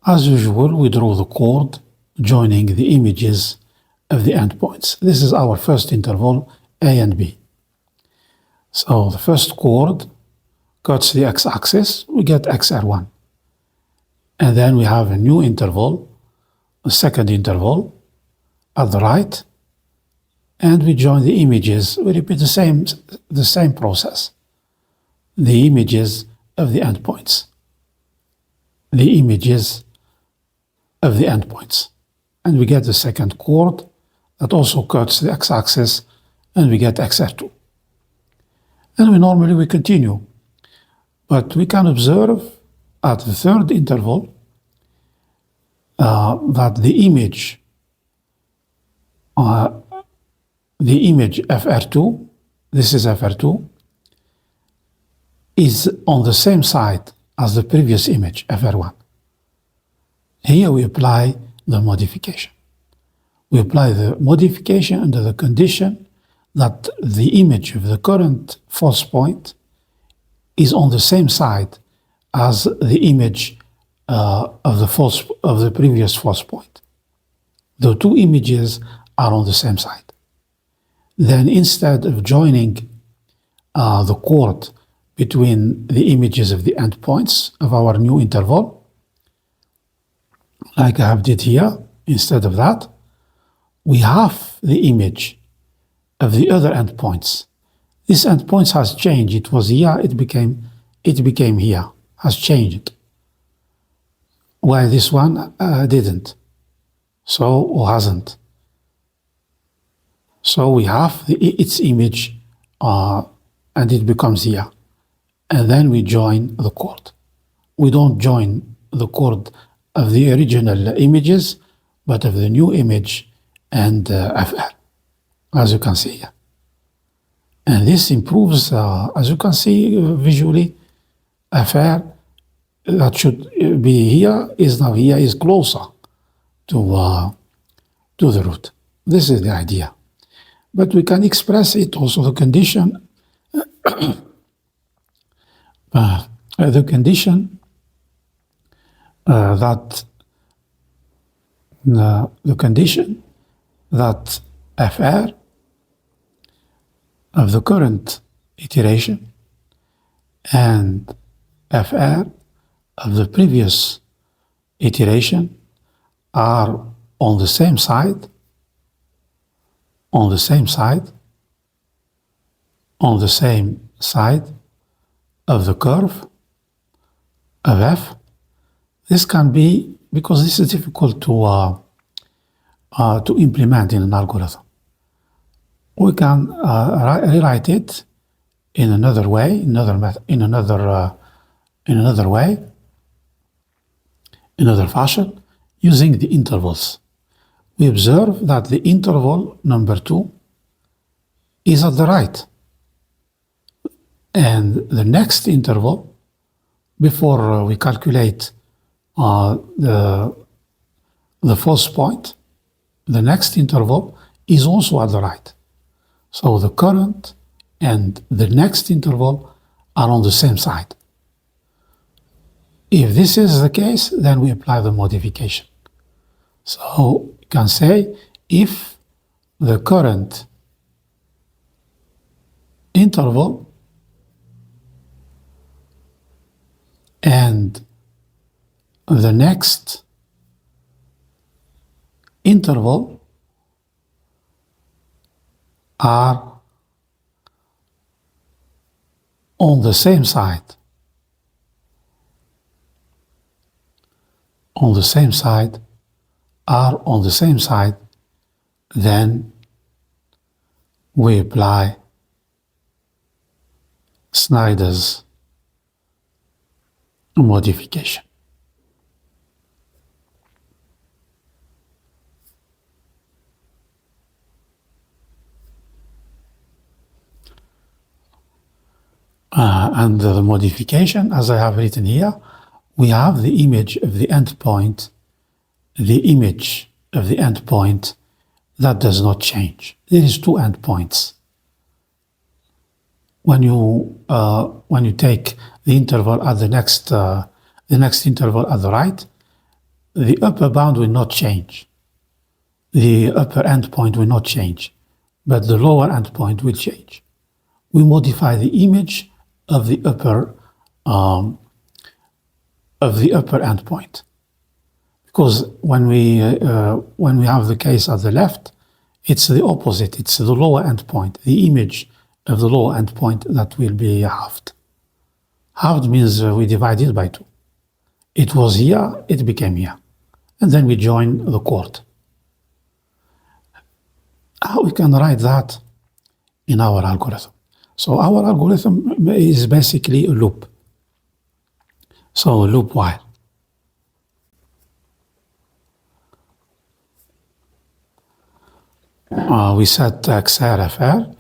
As usual, we draw the chord joining the images of the endpoints. This is our first interval, A and B. So the first chord cuts the x-axis, we get xr1. And then we have a new interval, a second interval at the right, and we join the images. We repeat the same process. The images of the endpoints. The images of the endpoints. And we get the second chord that also cuts the x-axis, and we get xr2. And normally we continue. But we can observe at the third interval that the image fr2, this is fr2, is on the same side as the previous image fr1. Here we apply the modification. We apply the modification under the condition that the image of the current false point is on the same side as the image of the previous false point. The two images are on the same side. Then instead of joining the chord between the images of the endpoints of our new interval, like I have did here, instead of that, we have the image of the other endpoints. This endpoints has changed. It was here, it became here, has changed. While this one didn't. So, or hasn't. So we have its image and it becomes here. And then we join the chord. We don't join the chord of the original images, but of the new image and FR, as you can see here. And this improves, as you can see visually, FR that should be here is now here, is closer to the root. This is the idea. But we can express it also, the condition, that the condition that fr of the current iteration and fr of the previous iteration are on the same side of the curve of f. This can be, because this is difficult to implement in an algorithm. We can rewrite it in another way, in another fashion, using the intervals. We observe that the interval number 2 is at the right, and the next interval, before we calculate the false point, the next interval is also at the right. So the current and the next interval are on the same side. If this is the case, then we apply the modification. So you can say if the current interval and the next interval are on the same side, then we apply Snyder's modification. And the modification, as I have written here, we have the image of the endpoint, that does not change. There is two endpoints. When you take the interval at the next interval at the right, the upper bound will not change. The upper endpoint will not change, but the lower endpoint will change. We modify the image of the upper endpoint, because when we have the case at the left, it's the opposite. It's the lower endpoint, the image of the lower endpoint that will be halved. Halved means we divide it by 2. It was here, it became here, and then we join the chord. How we can write that in our algorithm? So our algorithm is basically a loop. So a loop while. We set XR, FR,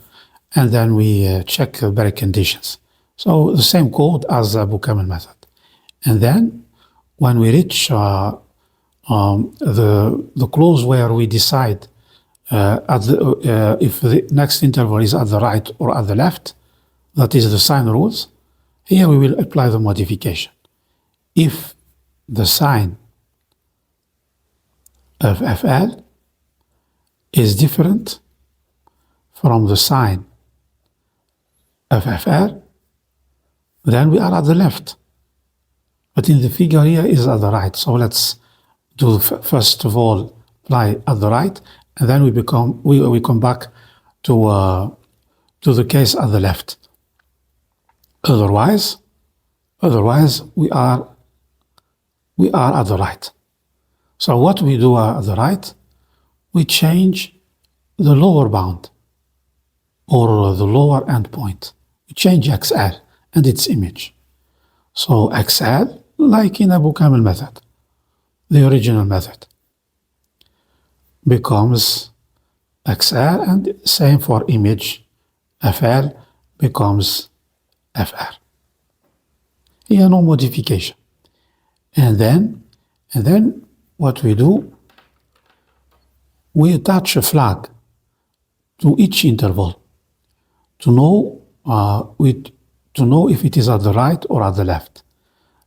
and then we check the break conditions. So the same code as the Abou-Kamel method. And then when we reach the clause where we decide if the next interval is at the right or at the left, that is the sign rules, here we will apply the modification. If the sign of FL is different from the sign of FR, then we are at the left. But in the figure here is at the right. So let's do first of all apply at the right, and then we come back to the case at the left. Otherwise we are at the right. So what we do at the right, we change the lower bound or the lower endpoint. We change XL and its image. So XL, like in Abou-Kamel method, the original method, becomes XL, and same for image. FL becomes FR. Here no modification. And then what we do, we attach a flag to each interval to know if it is at the right or at the left.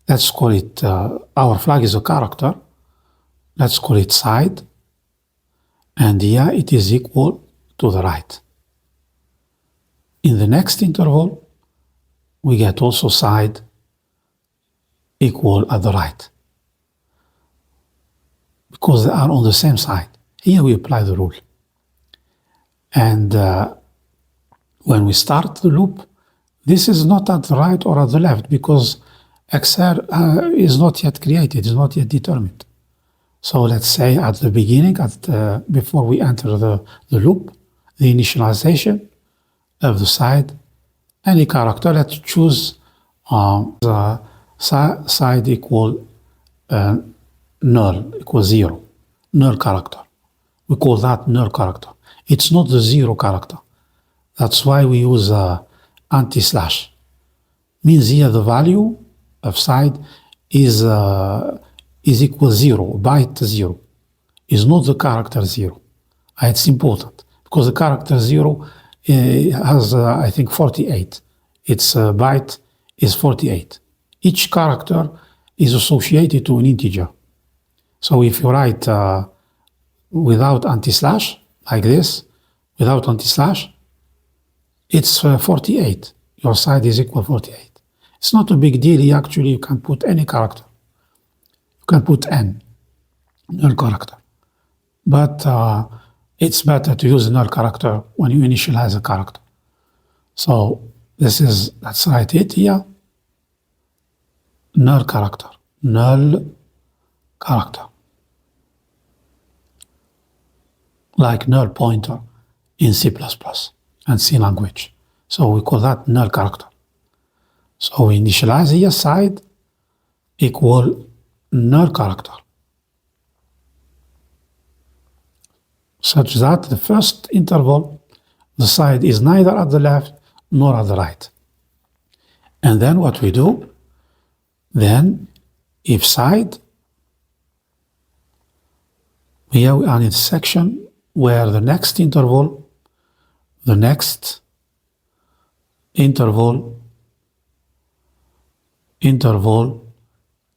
let's call it, our flag is a character. Let's call it side. And here it is equal to the right. In the next interval, we get also side equal at the right, because they are on the same side. Here we apply the rule. And when we start the loop, this is not at the right or at the left, because XR is not yet created, is not yet determined. So let's say at the beginning, before we enter the loop, the initialization of the side, any character, let's choose the side equal null, equal 0, null character. We call that null character. It's not the 0 character. That's why we use anti-slash. Means here the value of side is equal 0, byte 0. Is not the character 0. It's important, because the character 0 has, I think, 48. Its byte is 48. Each character is associated to an integer. So if you write without anti-slash, like this, without anti-slash, it's 48. Your side is equal 48. It's not a big deal. Actually, you can put any character. You can put n, null character. But it's better to use a null character when you initialize a character. So let's write it here. Null character. Like null pointer in C++ and C language. So we call that null character. So we initialize here side equal null character, such that the first interval, the side is neither at the left nor at the right. And then what we do, then if side, here we are in a section where the next interval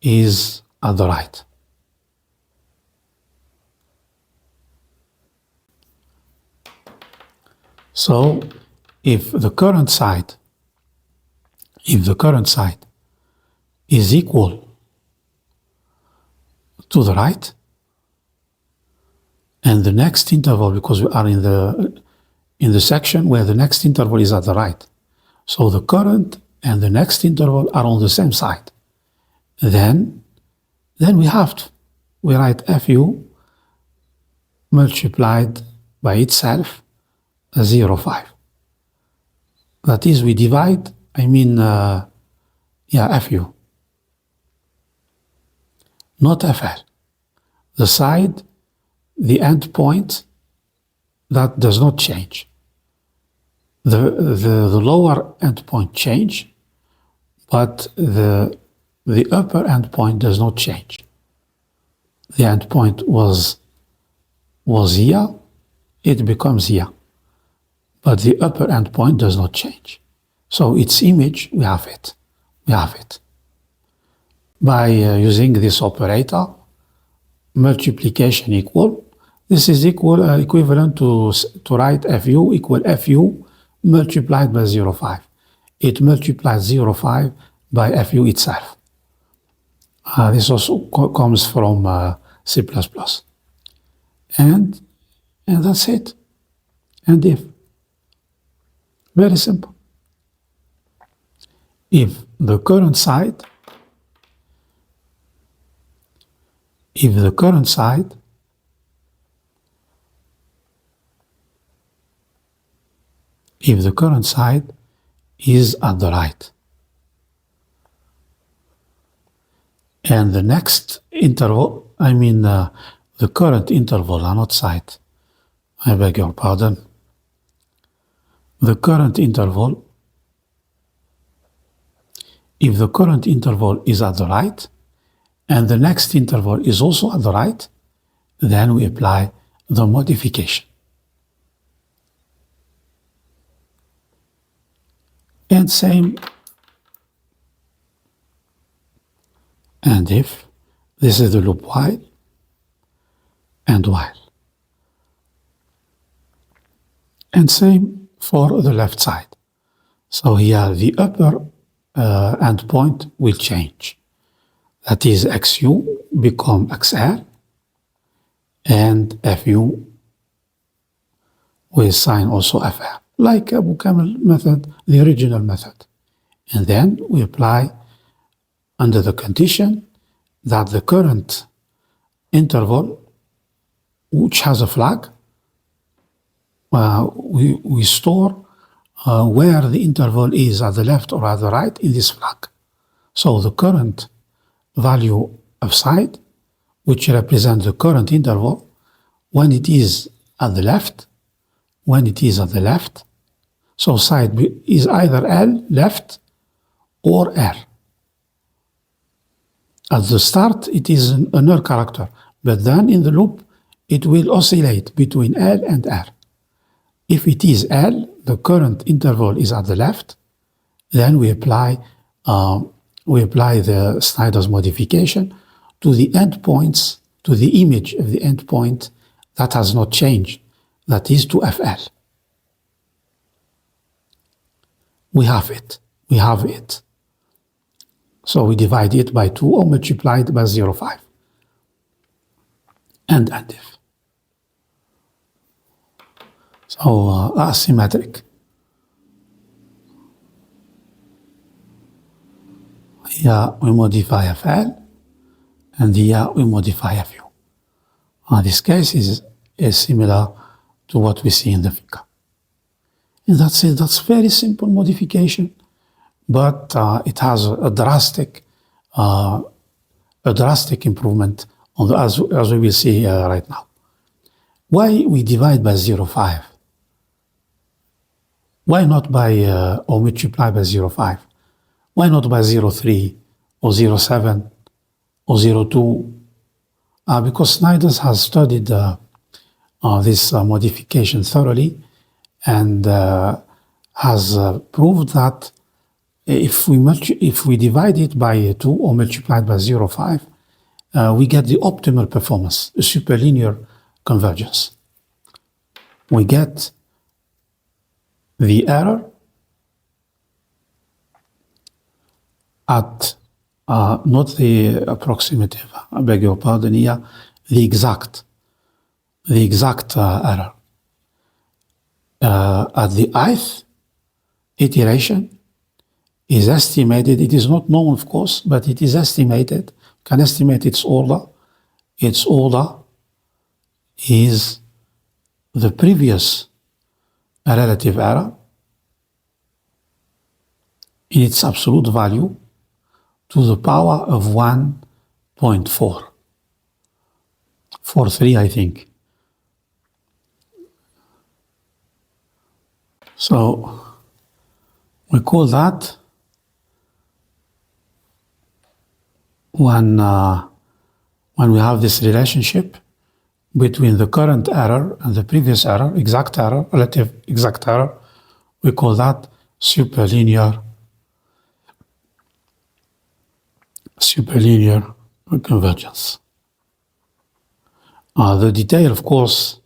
is at the right. So if the current side is equal to the right, and the next interval, because we are in the section where the next interval is at the right, so the current and the next interval are on the same side, then we write FU multiplied by itself 0.5. That is, we divide, FU, not FL. The side, the end point, that does not change. The lower end point change, but the upper end point does not change. The end point was here, it becomes here. But the upper end point does not change. So its image, we have it. By using this operator, multiplication equal, this is equivalent to write FU equal FU multiplied by 0.5. It multiplies 0.5 by FU itself. This also comes from C++. And that's it. And if. Very simple. If the current side is at the right, and the next interval, the current interval, not side, I beg your pardon. The current interval, if the current interval is at the right, and the next interval is also at the right, then we apply the modification. And same and if. This is the loop while and while. And same for the left side. So here the upper endpoint will change. That is XU become XL and FU will sign also FL, like Abou-Kamel method, the original method. And then we apply under the condition that the current interval, which has a flag, we store where the interval is at the left or at the right in this flag. So the current value of side, which represents the current interval, when it is at the left, so side is either L, left, or R. At the start, it is an null character, but then in the loop, it will oscillate between L and R. If it is L, the current interval is at the left, then we apply the Snyder's modification to the endpoints, to the image of the endpoint that has not changed, that is to FL. We have it. So we divide it by 2 or multiplied by 0.5 and if. So asymmetric. Here we modify FL and here we modify FU. This case is similar to what we see in the figure. And that's it. That's very simple modification, but it has a drastic improvement on as we will see right now. Why we divide by 0.5? Why not by or multiply by 0.5? Why not by 0.3 or 0.7 or 0.2? Because Snyder has studied this modification thoroughly and has proved that if we divide it by 2 or multiply it by 0.5, we get the optimal performance, a superlinear convergence. We get the error at not the approximative, I beg your pardon here, the exact error. At the ith iteration is estimated, it is not known of course, but it is estimated, can estimate its order. Its order is the previous relative error in its absolute value to the power of 1.43, I think. So we call that when we have this relationship between the current error and the previous error, exact error, relative exact error, we call that superlinear convergence. The detail, of course,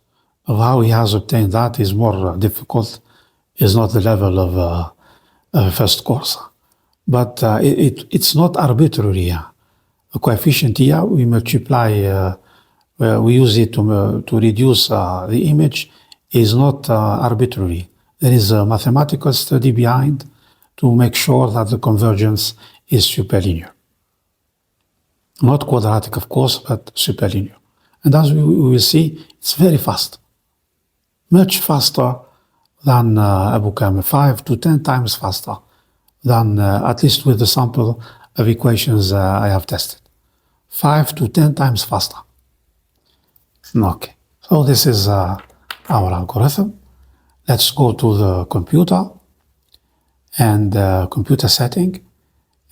of how he has obtained that is more difficult, is not the level of a first course. But it's not arbitrary. The coefficient here, we multiply, we use it to reduce the image, is not arbitrary. There is a mathematical study behind to make sure that the convergence is superlinear. Not quadratic, of course, but superlinear. And as we will see, it's very fast. Much faster than Abou-Kamel, 5 to 10 times faster than, at least with the sample of equations I have tested. 5 to 10 times faster. Okay, so this is our algorithm. Let's go to the computer and computer setting,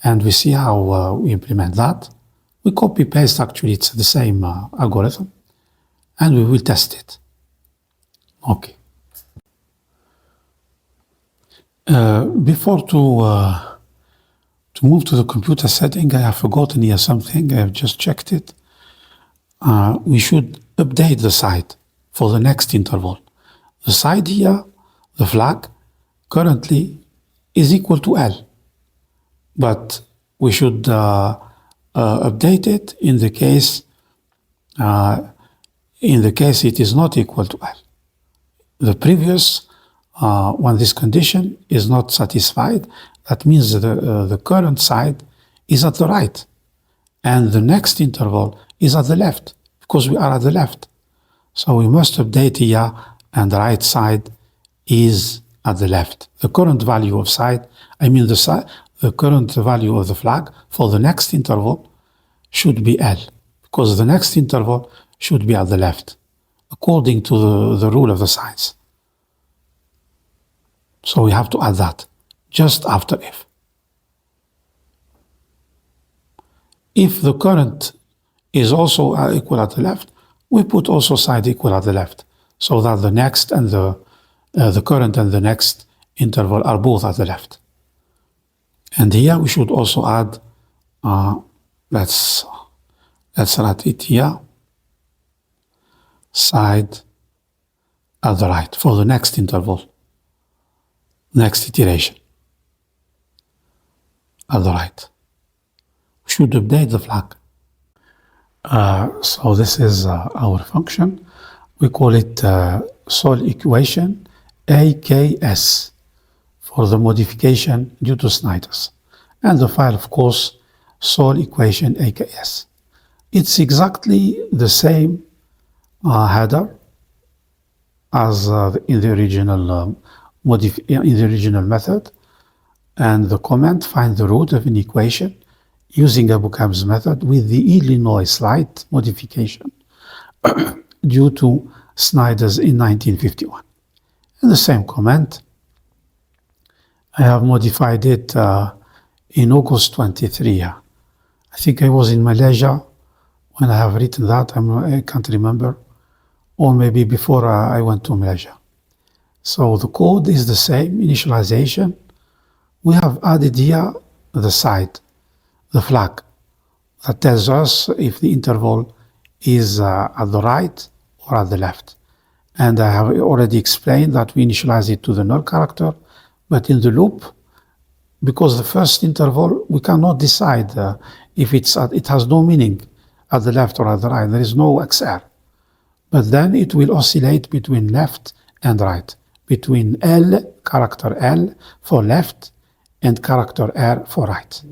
and we see how we implement that. We copy paste, actually it's the same algorithm, and we will test it. Okay. Before to To move to the computer setting, I have forgotten here something. I have just checked it. We should update the side for the next interval. The side here, the flag, currently is equal to L. But we should update it in the case it is not equal to L. The previous, when this condition is not satisfied, that means the current side is at the right, and the next interval is at the left, because we are at the left. So we must update here, and the right side is at the left. The current value of side, the current value of the flag for the next interval should be L, because the next interval should be at the left, according to the rule of the signs. So we have to add that just after if. If the current is also equal at the left, we put also side equal at the left, so that the next and the current and the next interval are both at the left. And here we should also add, let's write it here, side at the right for the next interval, next iteration at the right. We should update the flag. So this is our function. We call it solve equation AKS for the modification due to Snyder's. And the file, of course, solve equation AKS. It's exactly the same header as in the original method, and the comment find the root of an equation using Abou-Kamel's method with the Illinois slight modification due to Snyder's in 1951. And the same comment, I have modified it in August 23. I think I was in Malaysia when I have written that. I can't remember. Or maybe before I went to Malaysia. So the code is the same, initialization. We have added here the side, the flag, that tells us if the interval is at the right or at the left. And I have already explained that we initialize it to the null character, but in the loop, because the first interval, we cannot decide if it has no meaning at the left or at the right. There is no XR. But then it will oscillate between left and right, between L, character L for left, and character R for right.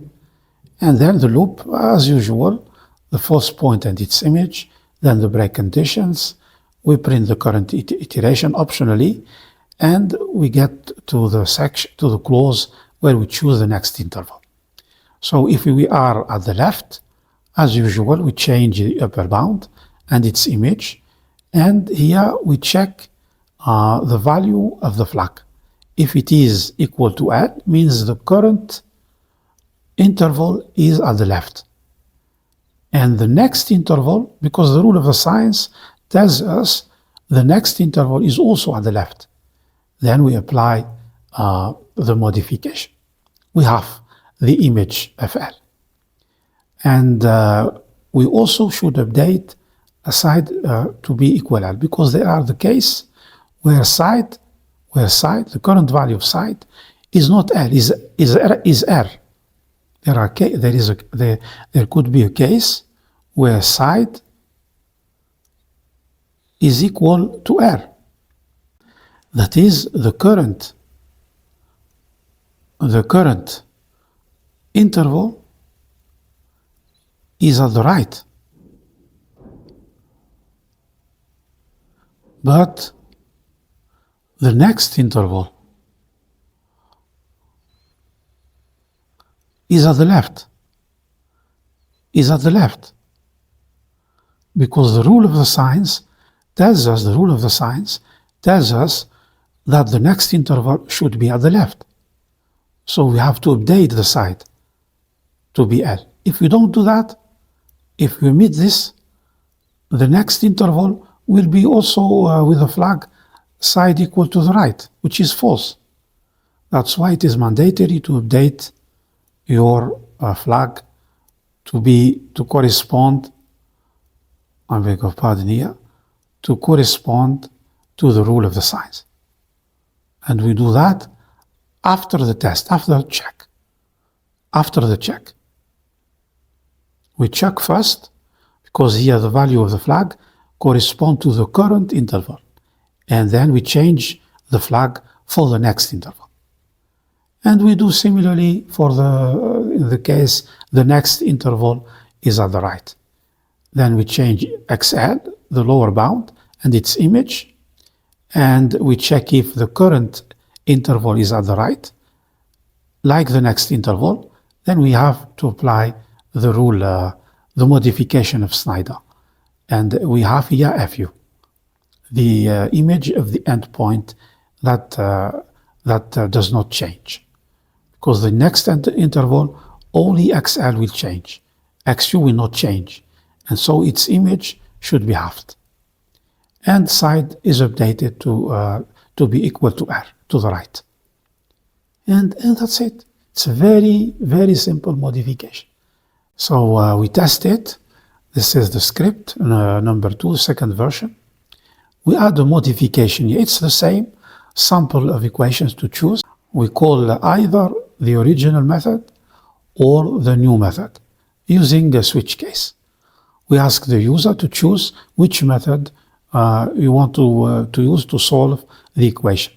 And then the loop, as usual, the false point and its image, then the break conditions, we print the current iteration optionally, and we get to the section, to the clause where we choose the next interval. So if we are at the left, as usual, we change the upper bound and its image, and here we check the value of the flag. If it is equal to L, means the current interval is at the left. And the next interval, because the rule of the signs tells us the next interval is also at the left. Then we apply the modification. We have the image of L. And we also should update a side to be equal L, because they are the case where the current value of side is not L, is R. There could be a case where side is equal to R. That is, the current interval is at the right, but the next interval is at the left, because the rule of the signs tells us that the next interval should be at the left. So we have to update the side to be L. If we don't do that, if we omit this, the next interval will be also with the flag side equal to the right, which is false. That's why it is mandatory to update your flag to correspond, I beg your pardon here, to correspond to the rule of the signs. And we do that after the test, after the check. After the check. We check first, because here the value of the flag corresponds to the current interval. And then we change the flag for the next interval. And we do similarly for in the case the next interval is at the right. Then we change XL, the lower bound, and its image, and we check if the current interval is at the right, like the next interval. Then we have to apply the rule, the modification of Snyder. And we have here FU, the image of the endpoint that does not change. Because the next interval, only XL will change. XU will not change. And so its image should be halved. And side is updated to be equal to R, to the right. And that's it. It's a very, very simple modification. So we test it. This is the script, number 2, second version. We add a modification. It's the same sample of equations to choose. We call either the original method or the new method using a switch case. We ask the user to choose which method you want to use to solve the equation.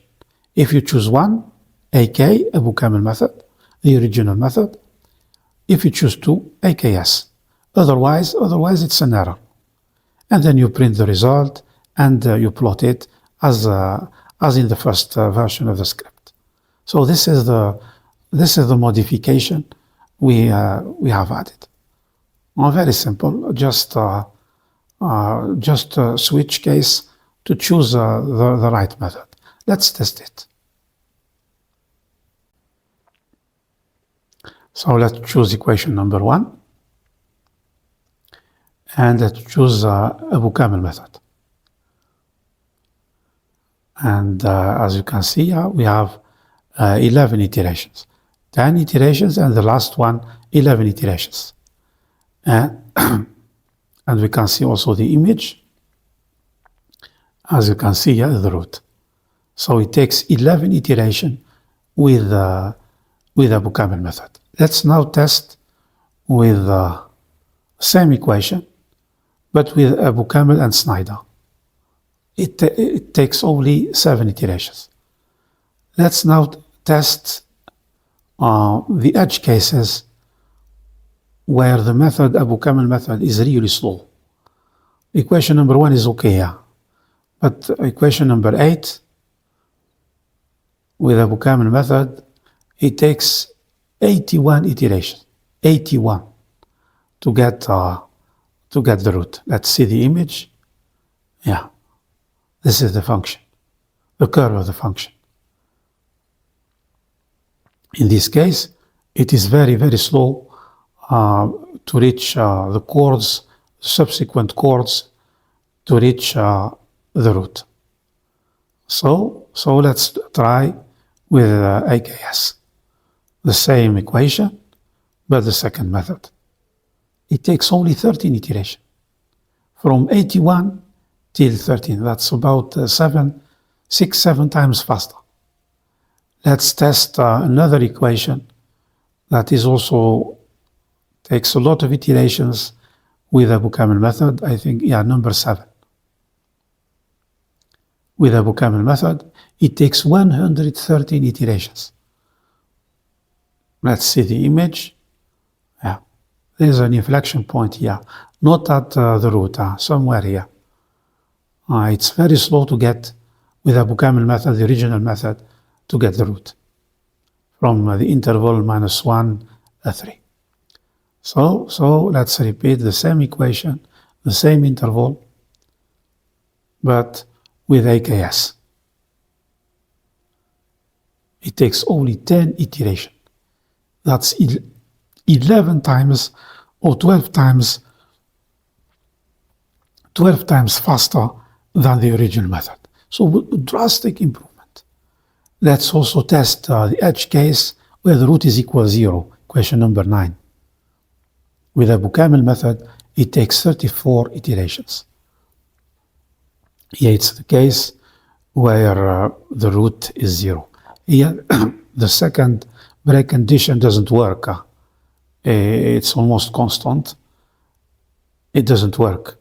If you choose one, AK, Abou-Kamel method, the original method. If you choose two, AKS. Otherwise it's an error. And then you print the result and you plot it as in the first version of the script. So this is the modification we have added. Very simple, just a switch case to choose the right method. Let's test it. So let's choose equation number 1. And let's choose Abou-Kamel method. And as you can see here, we have 11 iterations. 10 iterations, and the last one, 11 iterations. And we can see also the image. As you can see here, the root. So it takes 11 iterations with Abou-Kamel method. Let's now test with the same equation, but with Abou-Kamel and Snyder. It takes only 7 iterations. Let's now test the edge cases where the method, Abou-Kamel method, is really slow. Equation number 1 is okay here. But equation number 8, with Abou-Kamel method, it takes 81 iterations. 81 to get the root. Let's see the image. Yeah. This is the function, the curve of the function. In this case, it is very, very slow to reach the chords, subsequent chords, to reach the root. So let's try with AKS. The same equation, but the second method. It takes only 13 iterations. From 81 till 13. That's about 6-7 times faster. Let's test another equation that is also takes a lot of iterations with Abou-Kamel method. I think, number 7. With Abou-Kamel method, it takes 113 iterations. Let's see the image. Yeah, there's an inflection point here, not at the root, somewhere here. It's very slow to get, with Abou-Kamel method, the original method, to get the root from the interval -1, 3. So let's repeat the same equation, the same interval, but with AKS. It takes only 10 iterations. That's 11 times or 12 times faster than the original method. So drastic improvement. Let's also test the edge case where the root is equal 0, Question number 9. With Abou-Kamel method, it takes 34 iterations. Here it's the case where the root is 0. Here the second break condition doesn't work. It's almost constant. It doesn't work.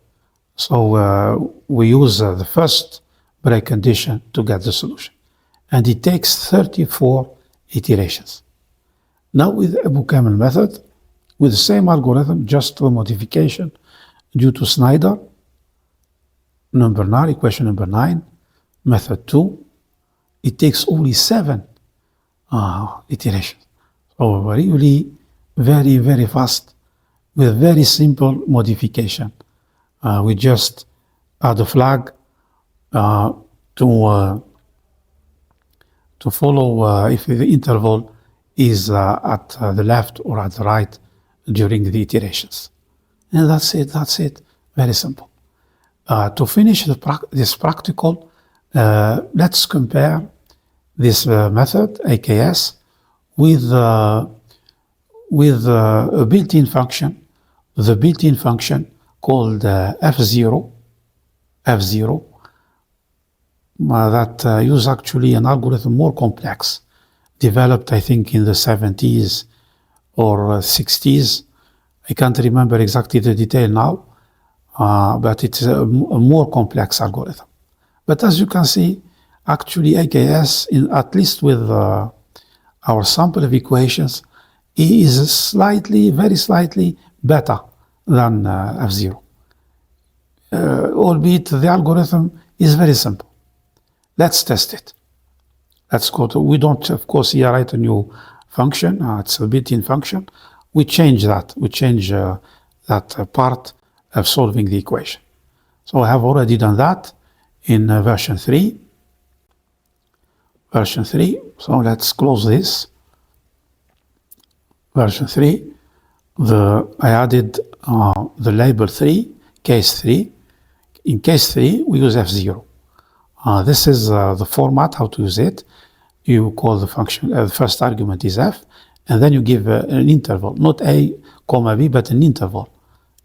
So we use the first break condition to get the solution. And it takes 34 iterations. Now with Abou-Kamel method, with the same algorithm, just a modification due to Snyder, equation number 9, method 2, it takes only 7 iterations. So really very, very fast with very simple modification. We just add a flag to follow if the interval is at the left or at the right during the iterations. And that's it, very simple. To finish this practical, let's compare this method, AKS, with a built-in function, the built-in function called F0, that use actually an algorithm more complex, developed I think in the 70s or 60s. I can't remember exactly the detail now, but it's a more complex algorithm. But as you can see, actually AKS, at least with our sample of equations, is very slightly better than F0. Albeit the algorithm is very simple. Let's test it. Let's go to, we don't, of course, here write a new function. It's a built-in function. We change that. We change that part of solving the equation. So I have already done that in version 3. So let's close this. Version 3. I added the label 3, case 3. In case 3, we use F0. This is the format, how to use it. You call the function, the first argument is F, and then you give an interval, not A, comma B, but an interval.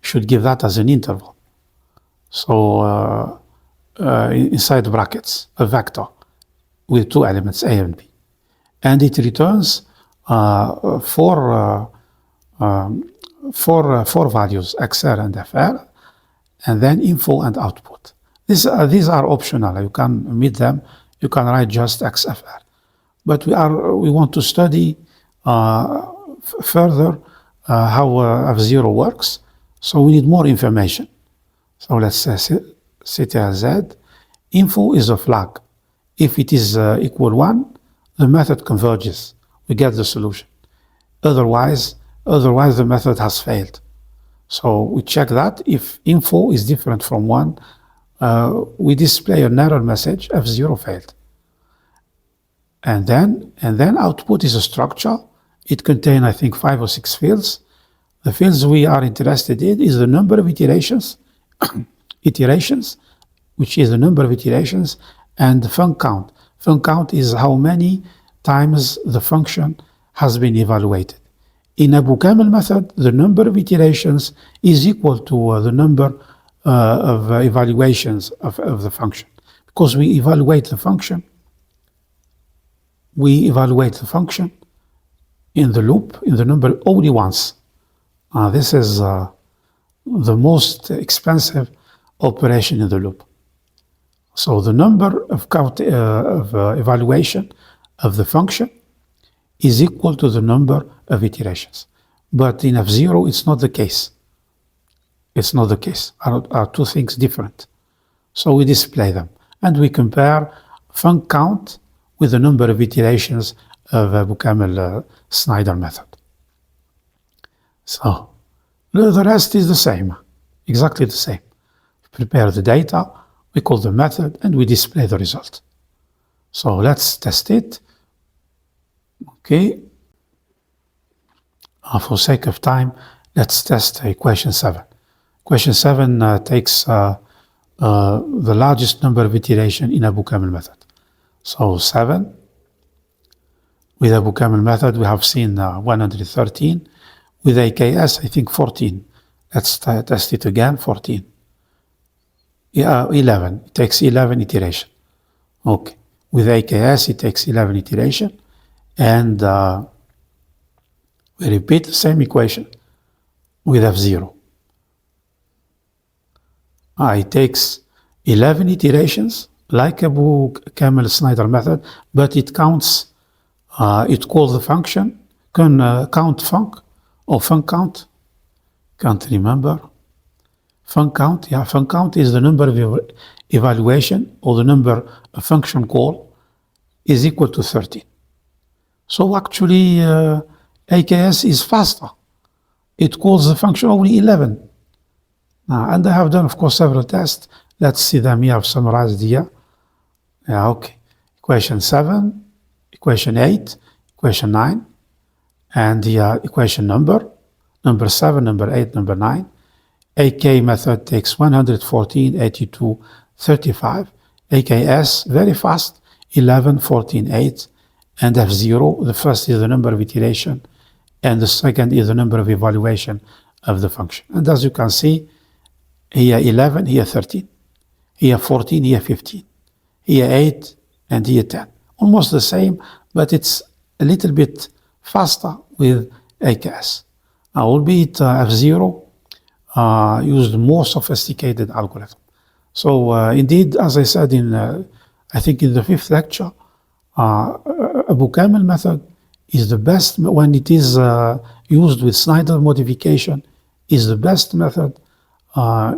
You should give that as an interval. So inside brackets, a vector with 2 elements, A and B. And it returns four values, XR and FR, and then info and output. These are optional. You can omit them. You can write just XFR. But we want to study further how F0 works. So we need more information. So let's say CTRZ. Info is a flag. If it is equal 1, the method converges. We get the solution. Otherwise the method has failed. So we check that. If info is different from 1, we display an error message, F0 failed. And then output is a structure. It contains, I think, 5 or 6 fields. The fields we are interested in is the number of iterations, which is the number of iterations, and the func count. Func count is how many times the function has been evaluated. In Abou-Kamel method, the number of iterations is equal to the number of evaluations of the function. Because we evaluate the function in the loop, in the number only once. This is the most expensive operation in the loop. So the number of evaluation of the function is equal to the number of iterations. But in F0, it's not the case. It's not the case. Are two things different. So we display them. And we compare func count with the number of iterations of Abou-Kamel Snyder method. So the rest is the same, exactly the same. We prepare the data, we call the method, and we display the result. So let's test it. Okay. For sake of time, let's test equation 7. Equation 7 takes the largest number of iteration in Abou-Kamel method. So 7, With Abou-Kamel method, we have seen 113. With AKS, I think 14. Let's test it again, 14. Yeah, 11. It takes 11 iteration. Okay. With AKS, it takes 11 iteration. And we repeat the same equation with F0. It takes 11 iterations, like Abou-Kamel Snyder method, but it counts, it calls the function, count func, or func count, can't remember. Func count, yeah, func count is the number of evaluation, or the number of function call is equal to 13. So actually, AKS is faster. It calls the function only 11. And I have done, of course, several tests. Let's see them here. I've summarized here. Yeah, okay. Equation 7, equation 8, equation 9, and the equation number 7, number 8, number 9. AK method takes 114, 82, 35. AKS, very fast, 11, 14, 8. And F0, the first is the number of iteration, and the second is the number of evaluation of the function. And as you can see, here 11, here 13, here 14, here 15, here 8, and here 10. Almost the same, but it's a little bit faster with AKS. Albeit F0 used more sophisticated algorithm. So indeed, as I said I think in the 5th lecture, Abou-Kamel method is the best when it is used with Snyder modification, is the best method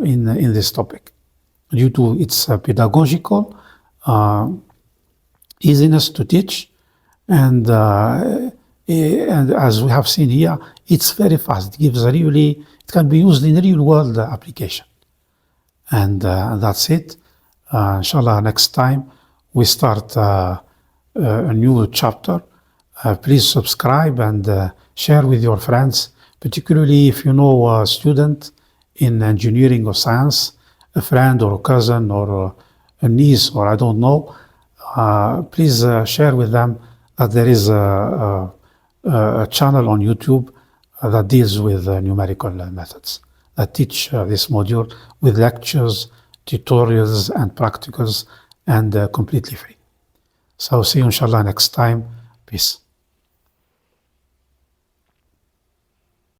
in this topic due to its pedagogical easiness to teach, and as we have seen here, it's very fast. It can be used in real world application, and that's it. Inshallah, next time we start a new chapter. Please subscribe and share with your friends, particularly if you know a student in engineering or science, a friend or a cousin or a niece, or I don't know. Please share with them that there is a channel on YouTube that deals with numerical methods, that teach this module with lectures, tutorials, and practicals, and completely free. So see you inshallah next time. Peace.